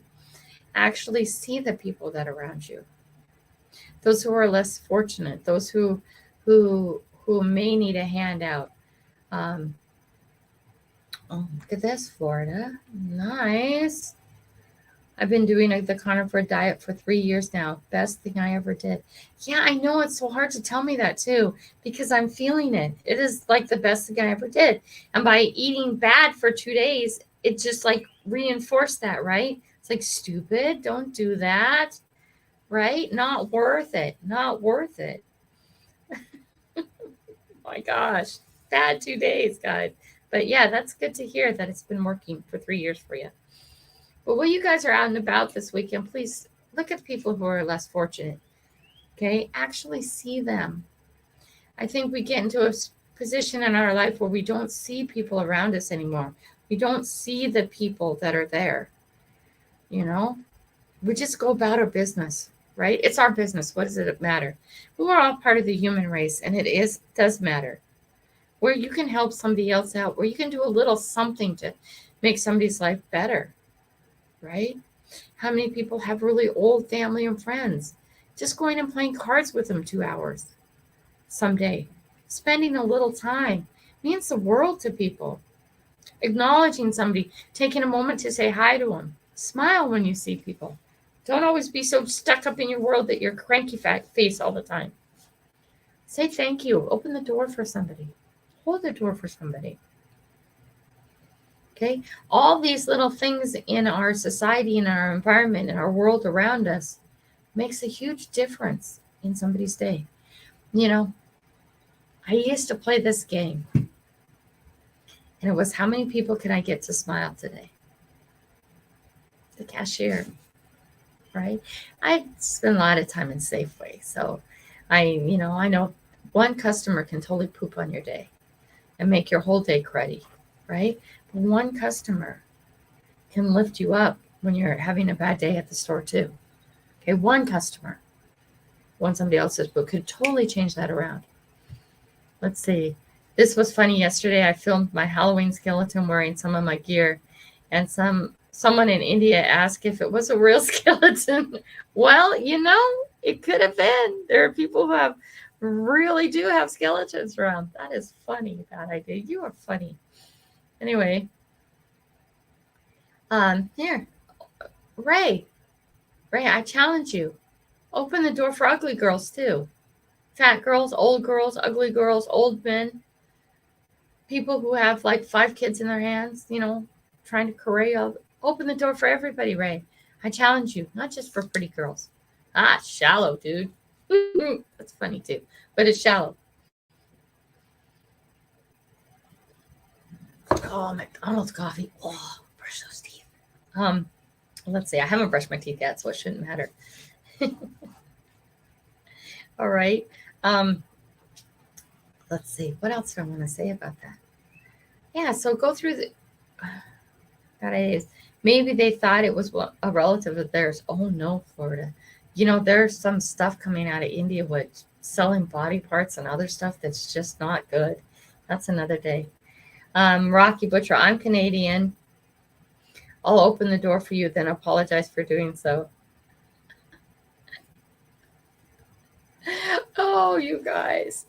Actually see the people that are around you. Those who are less fortunate, those who may need a handout. Oh, look at this, Florida. Nice. I've been doing the carnivore diet for 3 years now. Best thing I ever did. Yeah, I know it's so hard to tell me that too, because I'm feeling it. It is like the best thing I ever did. And by eating bad for 2 days, it just like reinforced that, right? It's like, stupid, don't do that, right? Not worth it. Not worth it. My gosh, bad 2 days, guys. But yeah, that's good to hear that it's been working for 3 years for you. But while you guys are out and about this weekend, please look at people who are less fortunate. Okay, actually see them. I think we get into a position in our life where we don't see people around us anymore. We don't see the people that are there. You know, we just go about our business, right? It's our business. What does it matter? We are all part of the human race, and it does matter. Where you can help somebody else out, where you can do a little something to make somebody's life better, right? How many people have really old family and friends? Just going and playing cards with them 2 hours someday. Spending a little time means the world to people. Acknowledging somebody, taking a moment to say hi to them. Smile when you see people. Don't always be so stuck up in your world that you're cranky face all the time. Say thank you. Open the door for somebody. Hold the door for somebody. Okay? All these little things in our society, in our environment, in our world around us makes a huge difference in somebody's day. You know, I used to play this game, and it was, how many people can I get to smile today? The cashier, right? I spend a lot of time in Safeway, so I know one customer can totally poop on your day and make your whole day cruddy, right? But one customer can lift you up when you're having a bad day at the store too. Okay, one customer, when somebody else's book, could totally change that around. Let's see. This was funny. Yesterday, I filmed my Halloween skeleton wearing some of my gear, and someone in India asked if it was a real skeleton. Well, it could have been. There are people who really do have skeletons around. That is funny, that idea. You are funny. Anyway, here, Ray, I challenge you. Open the door for ugly girls too. Fat girls, old old men, people who have like 5 kids in their hands, trying to career. Open the door for everybody, Ray. I challenge you, not just for pretty girls. Shallow, dude. That's funny too, but it's shallow. Oh, McDonald's coffee. Oh, brush those teeth. Let's see. I haven't brushed my teeth yet, so it shouldn't matter. All right. Let's see. What else do I want to say about that? Yeah. So go through the. That is. Maybe they thought it was a relative of theirs. Oh no, Florida. There's some stuff coming out of India with selling body parts and other stuff that's just not good. That's another day. Rocky Butcher, I'm Canadian. I'll open the door for you, then apologize for doing so. Oh, you guys.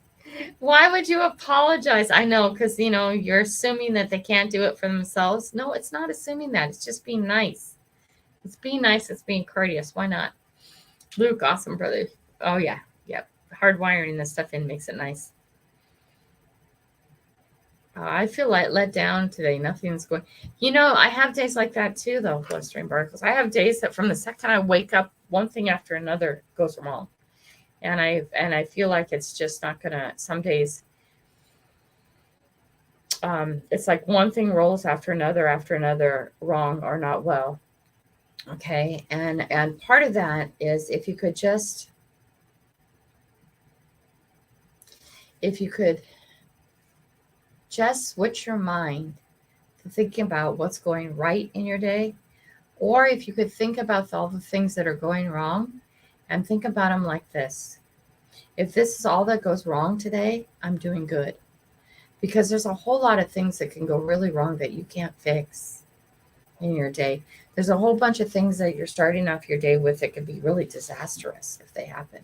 Why would you apologize? I know, because, you're assuming that they can't do it for themselves. No, it's not assuming that. It's just being nice. It's being nice. It's being courteous. Why not? Luke, awesome, brother. Oh, yeah. Yep. Hardwiring this stuff in makes it nice. I feel like let down today. Nothing's going. I have days like that too, though, Blustering Barkles. I have days that from the second I wake up, one thing after another goes wrong. And I feel like it's just not gonna. Some days, it's like one thing rolls after another, wrong or not well. Okay, and part of that is if you could just switch your mind to thinking about what's going right in your day, or if you could think about all the things that are going wrong and think about them like this. If this is all that goes wrong today, I'm doing good. Because there's a whole lot of things that can go really wrong that you can't fix in your day. There's a whole bunch of things that you're starting off your day with that can be really disastrous if they happen,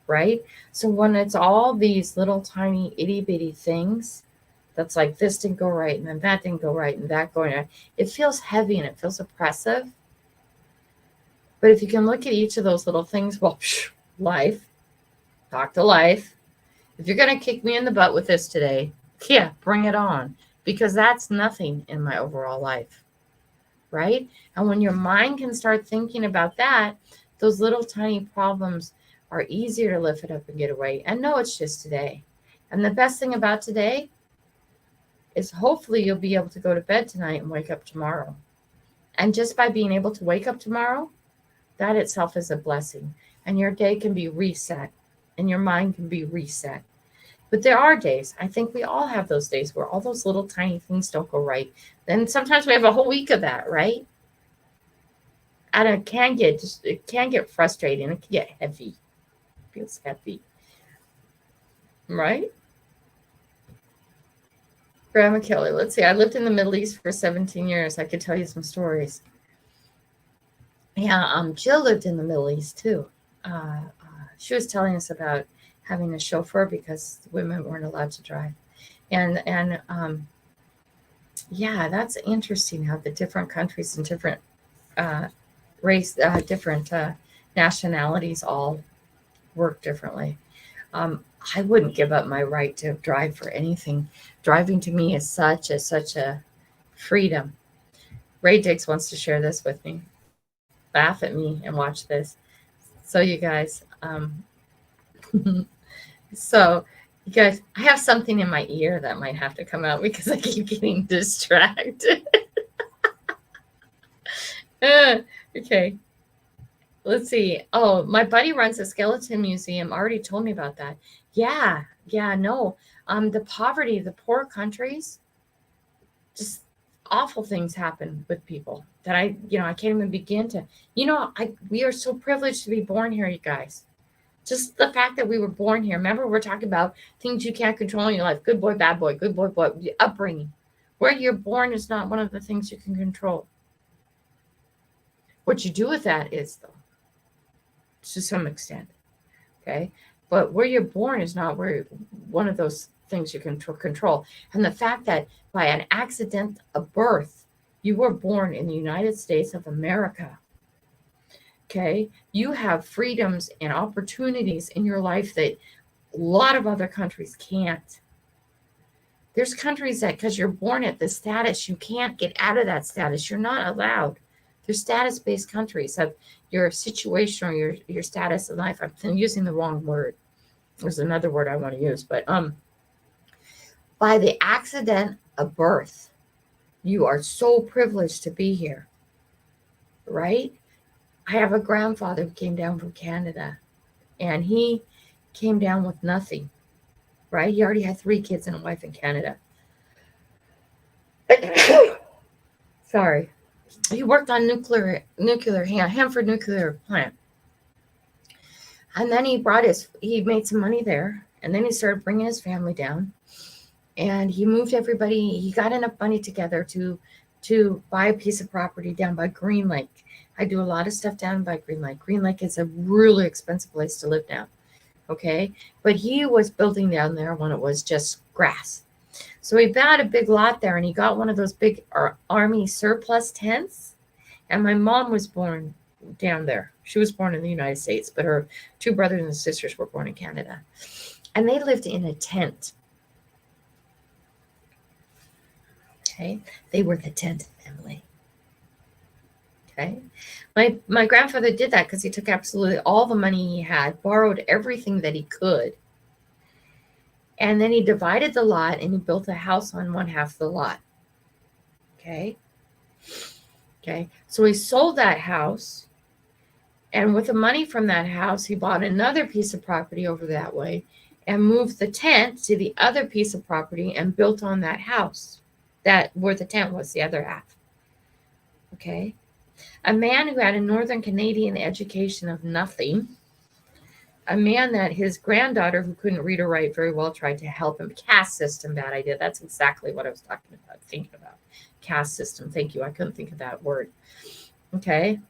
right? So when it's all these little tiny itty bitty things, that's like this didn't go right, and then that didn't go right, and that going right, it feels heavy and it feels oppressive. But if you can look at each of those little things, well, life, talk to life. If you're going to kick me in the butt with this today, yeah, bring it on, because that's nothing in my overall life, right? And when your mind can start thinking about that, those little tiny problems are easier to lift it up and get away. And no, it's just today. And the best thing about today is hopefully you'll be able to go to bed tonight and wake up tomorrow. And just by being able to wake up tomorrow, that itself is a blessing. And your day can be reset and your mind can be reset. But there are days, I think we all have those days where all those little tiny things don't go right. Then sometimes we have a whole week of that, right? And it can get frustrating. It can get heavy. It feels heavy. Right? Grandma Kelly, let's see. I lived in the Middle East for 17 years. I could tell you some stories. Yeah, Jill lived in the Middle East too. She was telling us about having a chauffeur because women weren't allowed to drive. And yeah, that's interesting how the different countries and different different nationalities all work differently. I wouldn't give up my right to drive for anything. Driving to me is such a freedom. Ray Dix wants to share this with me. Laugh at me and watch this. So you guys, I have something in my ear that might have to come out because I keep getting distracted. Okay. Let's see. Oh, my buddy runs a skeleton museum. Already told me about that. Yeah, no. The poverty, the poor countries, just awful things happen with people that I can't even begin to. We are so privileged to be born here, you guys. Just the fact that we were born here. Remember, we're talking about things you can't control in your life. Good boy, bad boy, good boy, upbringing. Where you're born is not one of the things you can control. What you do with that is, though, to some extent, okay? But where you're born is not one of those things you can control. And the fact that by an accident of birth, you were born in the United States of America, okay? You have freedoms and opportunities in your life that a lot of other countries can't. There's countries that, because you're born at this status, you can't get out of that status. You're not allowed. They're status-based countries of your situation or your status in life. I'm using the wrong word. There's another word I want to use, but by the accident of birth, You are so privileged to be here, right? I have a grandfather who came down from Canada, and he came down with nothing, right? He already had 3 kids and a wife in Canada. Sorry. He worked on Hanford nuclear plant. And then he made some money there. And then he started bringing his family down. And he moved everybody. He got enough money together to buy a piece of property down by Green Lake. I do a lot of stuff down by Green Lake. Green Lake is a really expensive place to live now. Okay. But he was building down there when it was just grass. So he bought a big lot there, and he got one of those big army surplus tents. And my mom was born down there. She was born in the United States, but her 2 brothers and sisters were born in Canada. And they lived in a tent. Okay. They were the tent family. Okay. My grandfather did that because he took absolutely all the money he had, borrowed everything that he could. And then he divided the lot and he built a house on one half of the lot. Okay. Okay. So he sold that house. And with the money from that house, he bought another piece of property over that way and moved the tent to the other piece of property and built on that house, that where the tent was, the other half. Okay. A man who had a Northern Canadian education of nothing. A man that his granddaughter, who couldn't read or write very well, tried to help him. Caste system, bad idea. That's exactly what I was thinking about. Caste system. Thank you. I couldn't think of that word. Okay.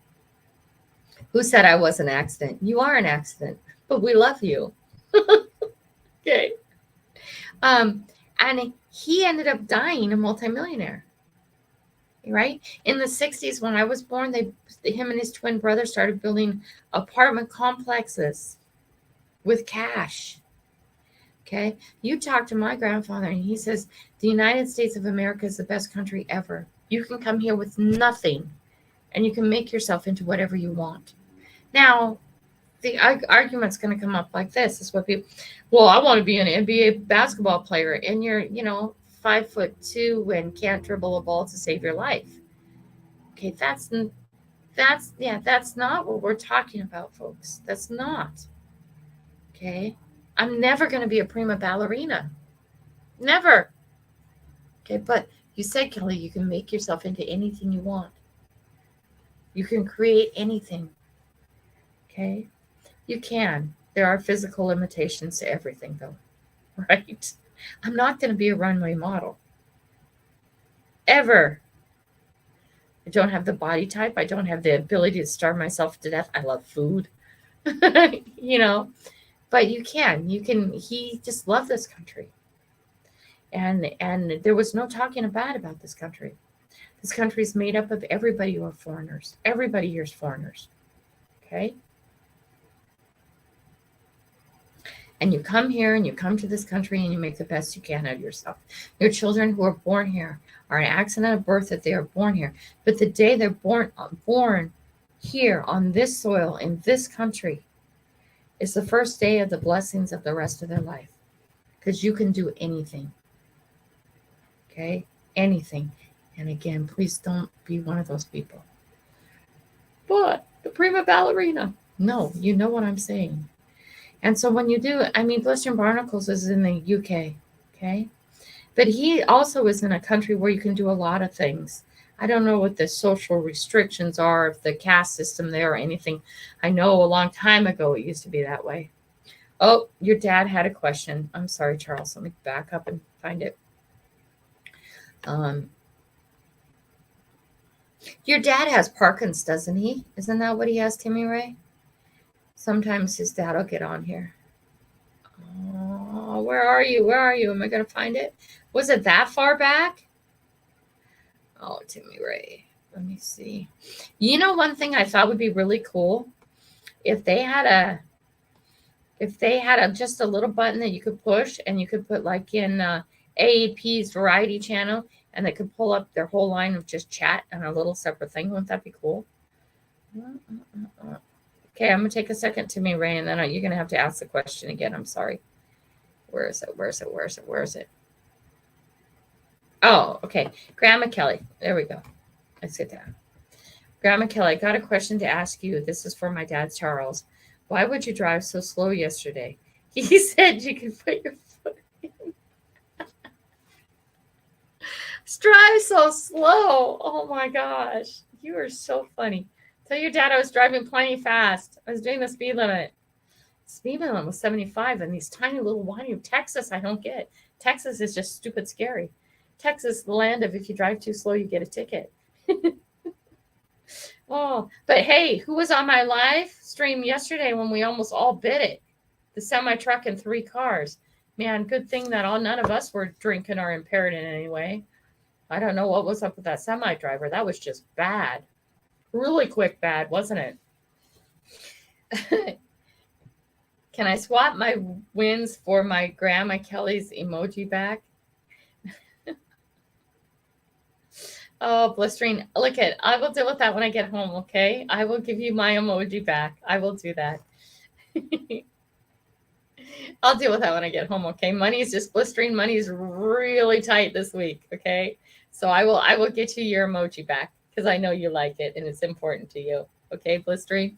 Who said I was an accident? You are an accident, but we love you. Okay. And he ended up dying a multimillionaire. Right? In the 60s, when I was born, him and his twin brother started building apartment complexes with cash. Okay. You talk to my grandfather and he says, the United States of America is the best country ever. You can come here with nothing and you can make yourself into whatever you want. Now, the argument's going to come up like this. Is what people, well, I want to be an NBA basketball player, and you're, 5'2" and can't dribble a ball to save your life. Okay. That's not what we're talking about, folks. That's not. Okay. I'm never going to be a prima ballerina. Never. Okay. But you said, Kelly, you can make yourself into anything you want. You can create anything. Okay. You can. There are physical limitations to everything, though. Right? I'm not going to be a runway model. Ever. I don't have the body type. I don't have the ability to starve myself to death. I love food. But you can. He just loved this country. And there was no talking bad about this country. This country is made up of everybody who are foreigners. Everybody here is foreigners. Okay? And you come here and you come to this country and you make the best you can of yourself. Your children who are born here are an accident of birth that they are born here. But the day they're born here on this soil in this country is the first day of the blessings of the rest of their life. Because you can do anything. Okay? Anything. And again, please don't be one of those people. But the prima ballerina. No, you know what I'm saying. And so when you do, Blistering Barnacles is in the UK, okay? But he also is in a country where you can do a lot of things. I don't know what the social restrictions are, if the caste system there or anything. I know a long time ago it used to be that way. Oh, your dad had a question. I'm sorry, Charles. Let me back up and find it. Your dad has Parkinson's, doesn't he? Isn't that what he has, Timmy Ray? Sometimes his dad will get on here. Oh, where are you? Where are you? Am I going to find it? Was it that far back? Oh, Timmy Ray. Let me see. One thing I thought would be really cool, if they had just a little button that you could push and you could put like in AAP's variety channel, and they could pull up their whole line of just chat and a little separate thing. Wouldn't that be cool? Okay, I'm going to take a second, Timmy Ray, and then you're going to have to ask the question again. I'm sorry. Where is it? Oh, okay. Grandma Kelly. There we go. Let's get down. Grandma Kelly, I got a question to ask you. This is for my dad, Charles. Why would you drive so slow yesterday? He said you could put your foot in. Drive so slow. Oh my gosh. You are so funny. Tell your dad I was driving plenty fast. I was doing the speed limit. Speed limit was 75, and these tiny little whiny Texas I don't get. Texas is just stupid scary. Texas, the land of if you drive too slow, you get a ticket. Oh, but hey, who was on my live stream yesterday when we almost all bit it? The semi truck and 3 cars. Man, good thing that none of us were drinking or impaired in any way. I don't know what was up with that semi driver. That was just bad. Really quick bad, wasn't it? Can I swap my wins for my Grandma Kelly's emoji back? Oh, blistering. Look I will deal with that when I get home, okay? I will give you my emoji back. I will do that. I'll deal with that when I get home, okay? Money is just blistering. Money is really tight this week, okay? So I will get you your emoji back because I know you like it and it's important to you. Okay, blistering?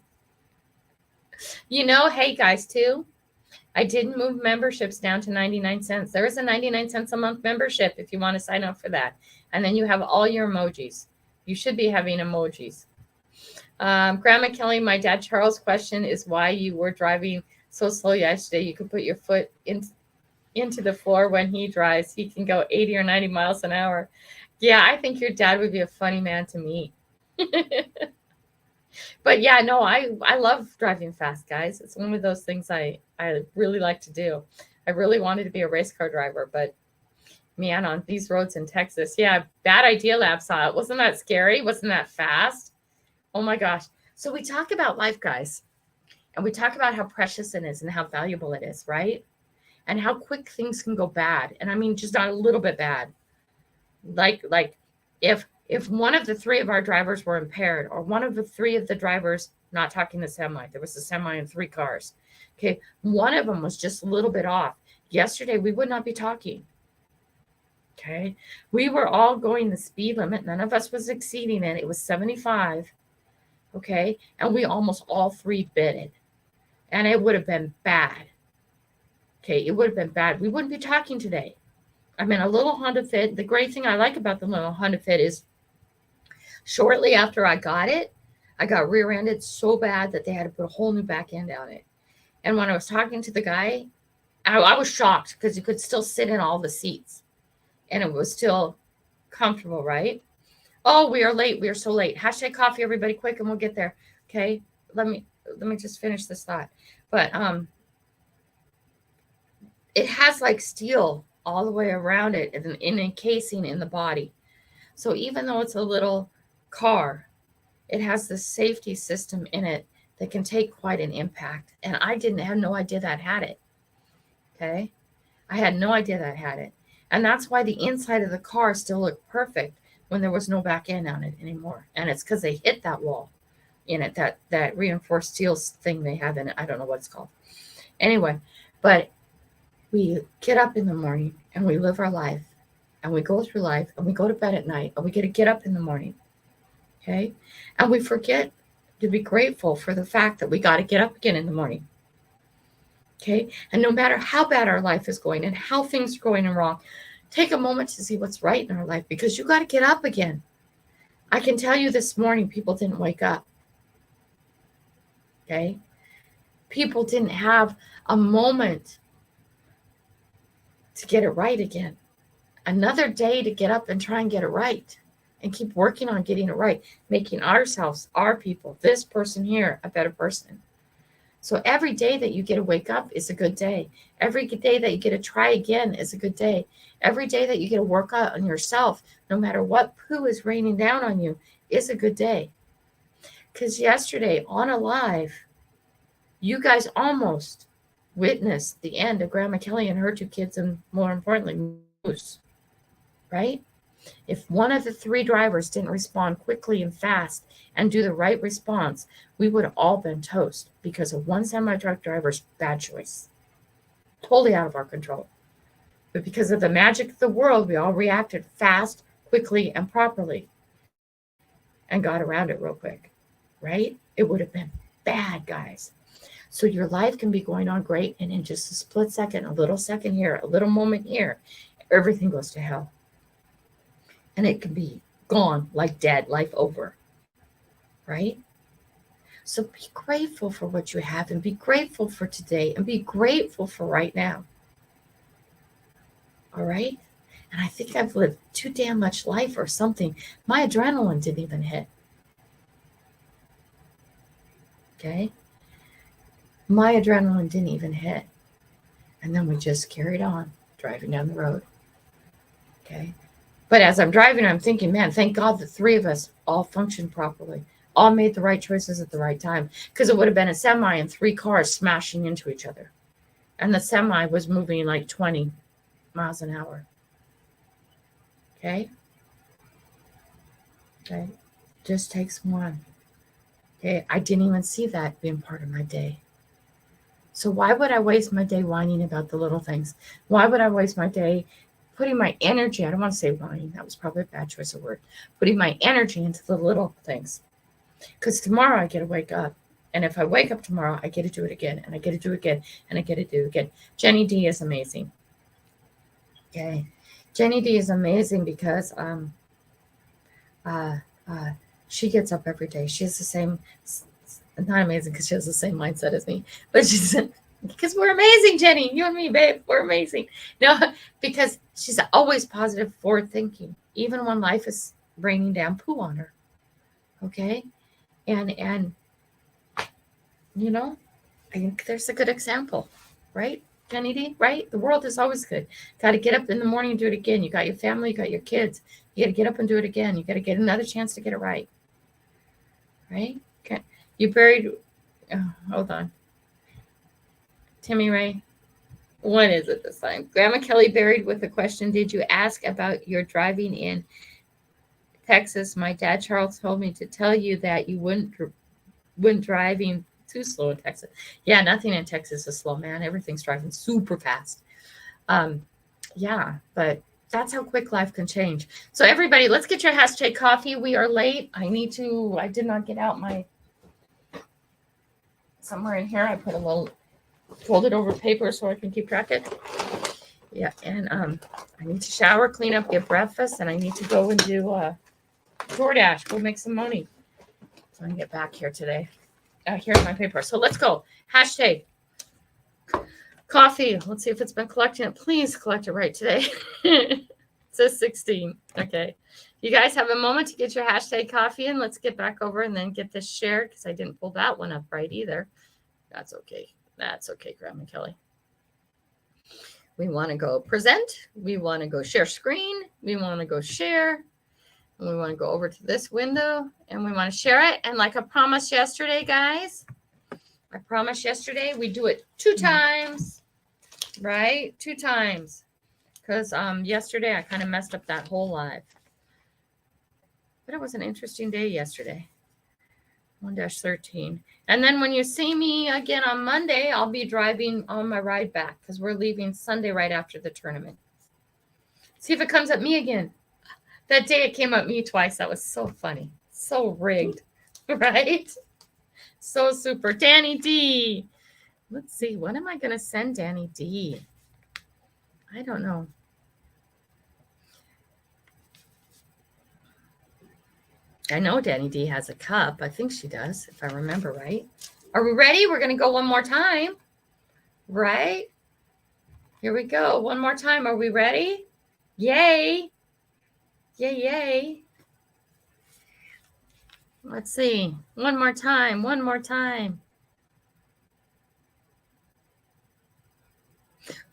You know, hey guys, too, I didn't move memberships down to 99 cents. There is a 99 cents a month membership if you want to sign up for that. And then you have all your emojis. You should be having emojis. Grandma Kelly, my dad Charles' question is why you were driving so slow yesterday. You could put your foot into the floor when he drives. He can go 80 or 90 miles an hour. Yeah, I think your dad would be a funny man to meet. But yeah, no, I love driving fast, guys. It's one of those things I really like to do. I really wanted to be a race car driver, but man, on these roads in Texas, yeah, bad idea, Lab saw it. Wasn't that scary? Wasn't that fast? Oh my gosh. So we talk about life, guys, and we talk about how precious it is and how valuable it is, right? And how quick things can go bad. And I mean, just not a little bit bad. Like if one of the 3 of our drivers were impaired, or one of the 3 of the drivers, not talking the semi, there was a semi and 3 cars. Okay. One of them was just a little bit off. Yesterday, we would not be talking. Okay. We were all going the speed limit. None of us was exceeding it. It was 75. Okay. And we almost all 3 bit it. And it would have been bad. Okay. It would have been bad. We wouldn't be talking today. I mean, a little Honda Fit. The great thing I like about the little Honda Fit is shortly after I got it, I got rear-ended so bad that they had to put a whole new back end on it. And when I was talking to the guy, I was shocked because you could still sit in all the seats. And it was still comfortable, right? Oh, we are late. We are so late. Hashtag coffee, everybody, quick, and we'll get there. Okay. Let me just finish this thought. But it has like steel all the way around it and in encasing in the body. So even though it's a little car, it has this safety system in it that can take quite an impact. And I had no idea that had it. Okay. I had no idea that had it. And that's why the inside of the car still looked perfect when there was no back end on it anymore. And it's because they hit that wall in it, that reinforced steel thing they have in it. I don't know what it's called. Anyway, but we get up in the morning and we live our life and we go through life and we go to bed at night and we get to get up in the morning. Okay. And we forget to be grateful for the fact that we got to get up again in the morning. Okay. And no matter how bad our life is going and how things are going wrong, take a moment to see what's right in our life because you got to get up again. I can tell you this morning, people didn't wake up. Okay. People didn't have a moment to get it right again. Another day to get up and try and get it right and keep working on getting it right, making ourselves, our people, this person here, a better person. So every day that you get to wake up is a good day. Every day that you get to try again is a good day. Every day that you get to work out on yourself, no matter what poo is raining down on you, is a good day. Because yesterday on a live, you guys almost witnessed the end of Grandma Kelly and her 2 kids, and more importantly, Moose, right? If one of the 3 drivers didn't respond quickly and fast and do the right response, we would have all been toast because of one semi-truck driver's bad choice. Totally out of our control. But because of the magic of the world, we all reacted fast, quickly, and properly and got around it real quick, right? It would have been bad, guys. So your life can be going on great, and in just a split second, a little second here, a little moment here, everything goes to hell. And it can be gone, like dead, life over, right? So be grateful for what you have, and be grateful for today, and be grateful for right now. All right? And I think I've lived too damn much life or something. My adrenaline didn't even hit. Okay? My adrenaline didn't even hit. And then we just carried on driving down the road. Okay? But as I'm driving, I'm thinking, man, thank God the three of us all functioned properly, all made the right choices at the right time, because it would have been a semi and 3 cars smashing into each other. And the semi was moving like 20 miles an hour. Okay? Okay? Just takes one. Okay? I didn't even see that being part of my day. So why would I waste my day whining about the little things? Why would I waste my day putting my energy, I don't want to say whining, that was probably a bad choice of word, putting my energy into the little things? Because tomorrow I get to wake up. And if I wake up tomorrow, I get to do it again, and I get to do it again, and I get to do it again. Jenny D is amazing. Okay. Jenny D is amazing because she gets up every day. She has the same, not amazing because she has the same mindset as me, but she's, because we're amazing, Jenny, you and me, babe, we're amazing. No, because she's always positive, forward thinking, even when life is raining down poo on her. Okay. And, you know, I think there's a good example, right? Jenny D, right? The world is always good. Got to get up in the morning and do it again. You got your family, you got your kids. You got to get up and do it again. You got to get another chance to get it right. Right? Okay. You buried, oh, hold on. Timmy Ray, what is it this time? Grandma Kelly buried with a question. Did you ask about your driving in Texas? My dad Charles told me to tell you that you wouldn't driving too slow in Texas. Yeah, nothing in Texas is slow, man. Everything's driving super fast. Yeah, but that's how quick life can change. So everybody, let's get your hashtag coffee. We are late. I did not get out my, somewhere in here, I put a little folded over paper so I can keep track of it. Yeah, and I need to shower, clean up, get breakfast, and I need to go and do DoorDash. Go make some money so I can get back here today. Here's my paper. So let's go. Hashtag coffee. Let's see if it's been collecting it. Please collect it right today. It says 16. Okay. You guys have a moment to get your hashtag coffee in. Let's get back over and then get this shared because I didn't pull that one up right either. That's okay. That's okay, Grandma Kelly. We want to go present. We want to go share screen. We want to go share. And we want to go over to this window and we want to share it. And like I promised yesterday, guys, we do it 2 times, right? 2 times. Because yesterday I kind of messed up that whole live. But it was an interesting day yesterday. 1-13. And then when you see me again on Monday, I'll be driving on my ride back because we're leaving Sunday right after the tournament. See if it comes at me again. That day it came at me twice. That was so funny. So rigged, right? So super. Danny D. Let's see. What am I going to send Danny D? I don't know. I know Danny D has a cup. I think she does, if I remember right. Are we ready? We're going to go one more time. Right? Here we go. One more time. Are we ready? Yay. Yay, yay. Let's see. One more time. One more time.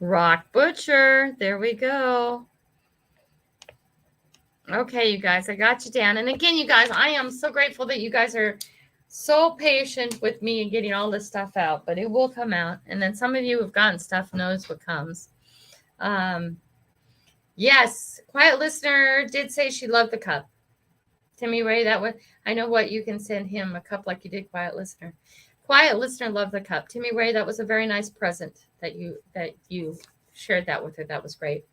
Rock Butcher. There we go. Okay, you guys, I got you down. And again, you guys, I am so grateful that you guys are so patient with me and getting all this stuff out, but it will come out. And then some of you who've gotten stuff knows what comes. Yes, Quiet Listener did say she loved the cup. Timmy Ray, that one, I know what, you can send him a cup like you did, Quiet Listener. Quiet Listener loved the cup. Timmy Ray, that was a very nice present that you shared that with her. That was great.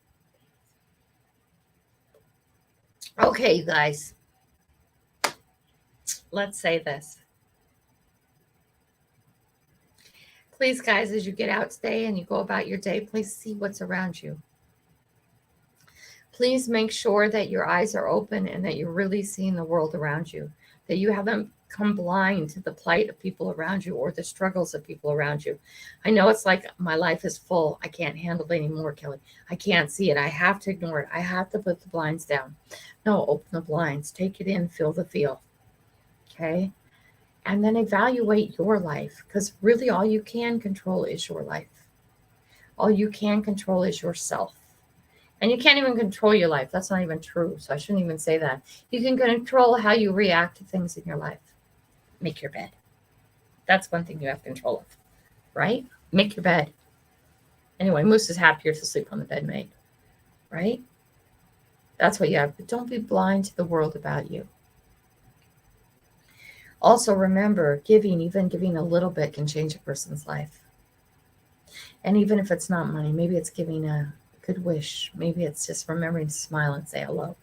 Okay, you guys. Let's say this. Please, guys, as you get out today and you go about your day, please see what's around you. Please make sure that your eyes are open and that you're really seeing the world around you, that you haven't come blind to the plight of people around you or the struggles of people around you. I know it's like my life is full. I can't handle it anymore, Kelly. I can't see it. I have to ignore it. I have to put the blinds down. No, open the blinds. Take it in. Feel the feel. Okay? And then evaluate your life, because really all you can control is your life. All you can control is yourself. And you can't even control your life. That's not even true. So I shouldn't even say that. You can control how you react to things in your life. Make your bed. That's one thing you have control of, right? Make your bed. Anyway, Moose is happier to sleep on the bed made, right? That's what you have. But don't be blind to the world about you. Also, remember, even giving a little bit can change a person's life. And even if it's not money, maybe it's giving a good wish. Maybe it's just remembering to smile and say hello.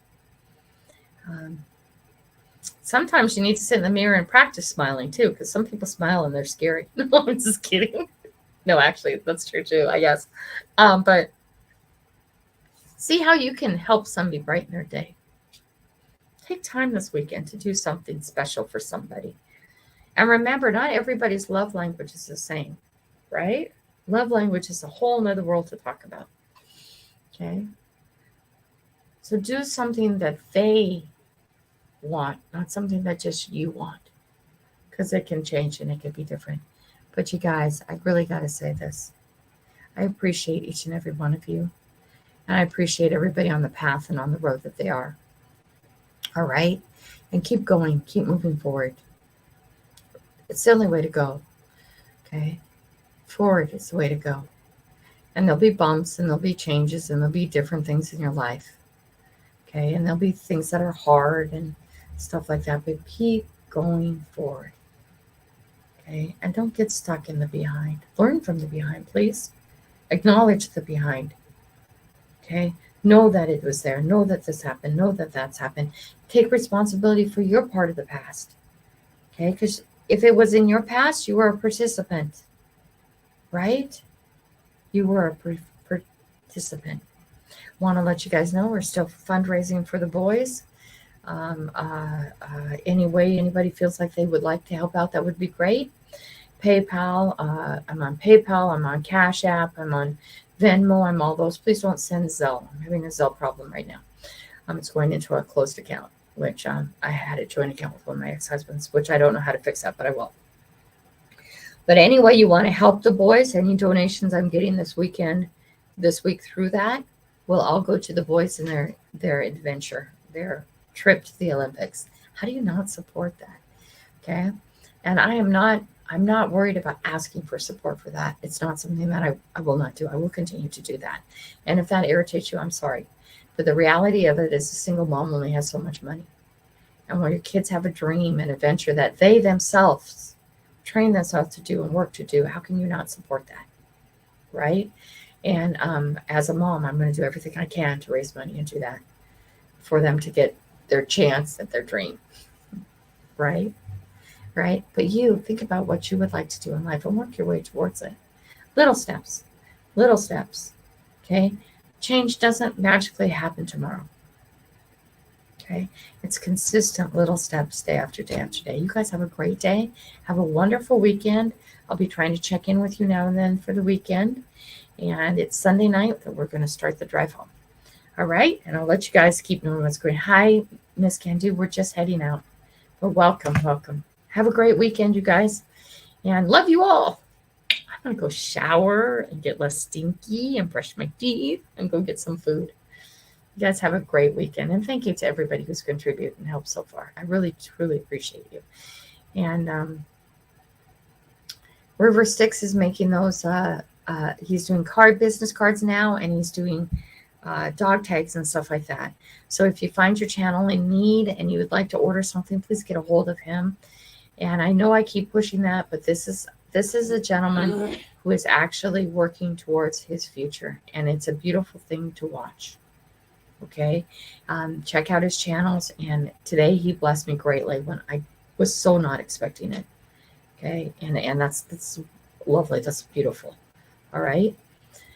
Sometimes you need to sit in the mirror and practice smiling too, because some people smile and they're scary. No, I'm just kidding. No, actually, that's true too, I guess. But see how you can help somebody brighten their day. Take time this weekend to do something special for somebody. And remember, not everybody's love language is the same, right? Love language is a whole nother world to talk about. Okay? So do something that they want, not something that just you want, because it can change and it can be different. But you guys, I really got to say this. I appreciate each and every one of you. And I appreciate everybody on the path and on the road that they are. All right? And keep going. Keep moving forward. It's the only way to go. Okay? Forward is the way to go. And there'll be bumps and there'll be changes and there'll be different things in your life. Okay? And there'll be things that are hard and stuff like that. But keep going forward. Okay? And don't get stuck in the behind. Learn from the behind, please. Acknowledge the behind. Okay? Know that it was there. Know that this happened. Know that that's happened. Take responsibility for your part of the past. Okay? Because if it was in your past, you were a participant. Right? You were a participant. Want to let you guys know we're still fundraising for the boys. Any way anybody feels like they would like to help out, that would be great. PayPal. I'm on PayPal. I'm on Cash App. I'm on Venmo. I'm all those. Please don't send Zelle. I'm having a Zelle problem right now. It's going into a closed account, which I had a joint account with one of my ex-husbands, which I don't know how to fix that, but I will. But anyway, you want to help the boys, any donations I'm getting this week through that will all go to the boys in their adventure, their trip to the Olympics. How do you not support that? Okay. And I'm not worried about asking for support for that. It's not something that I will not do. I will continue to do that. And if that irritates you, I'm sorry. But the reality of it is a single mom only has so much money. And when your kids have a dream and adventure that they themselves train themselves to do and work to do, how can you not support that? Right? And as a mom, I'm going to do everything I can to raise money and do that for them to get their chance at their dream. Right? Right? But you think about what you would like to do in life and work your way towards it. Little steps. Okay? Change doesn't magically happen tomorrow. Okay? It's consistent little steps day after day after day. You guys have a great day. Have a wonderful weekend. I'll be trying to check in with you now and then for the weekend. And it's Sunday night that we're going to start the drive home. All right? And I'll let you guys keep knowing what's going on. Hi, Miss Candu. We're just heading out. But welcome. Have a great weekend, you guys. And love you all. I'm going to go shower and get less stinky and brush my teeth and go get some food. You guys have a great weekend. And thank you to everybody who's contributed and helped so far. I really, truly appreciate you. And River Sticks is making those. He's doing business cards now, and he's doing dog tags and stuff like that. So if you find your channel in need and you would like to order something, please get a hold of him. And I know I keep pushing that, but this is This is a gentleman who is actually working towards his future, and it's a beautiful thing to watch. Okay, check out his channels, and today he blessed me greatly when I was so not expecting it. Okay, and that's lovely. That's beautiful. All right.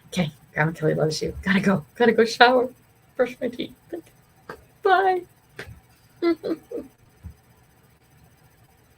Okay, Grandma Kelly loves you. Gotta go. Gotta go shower, brush my teeth. Bye.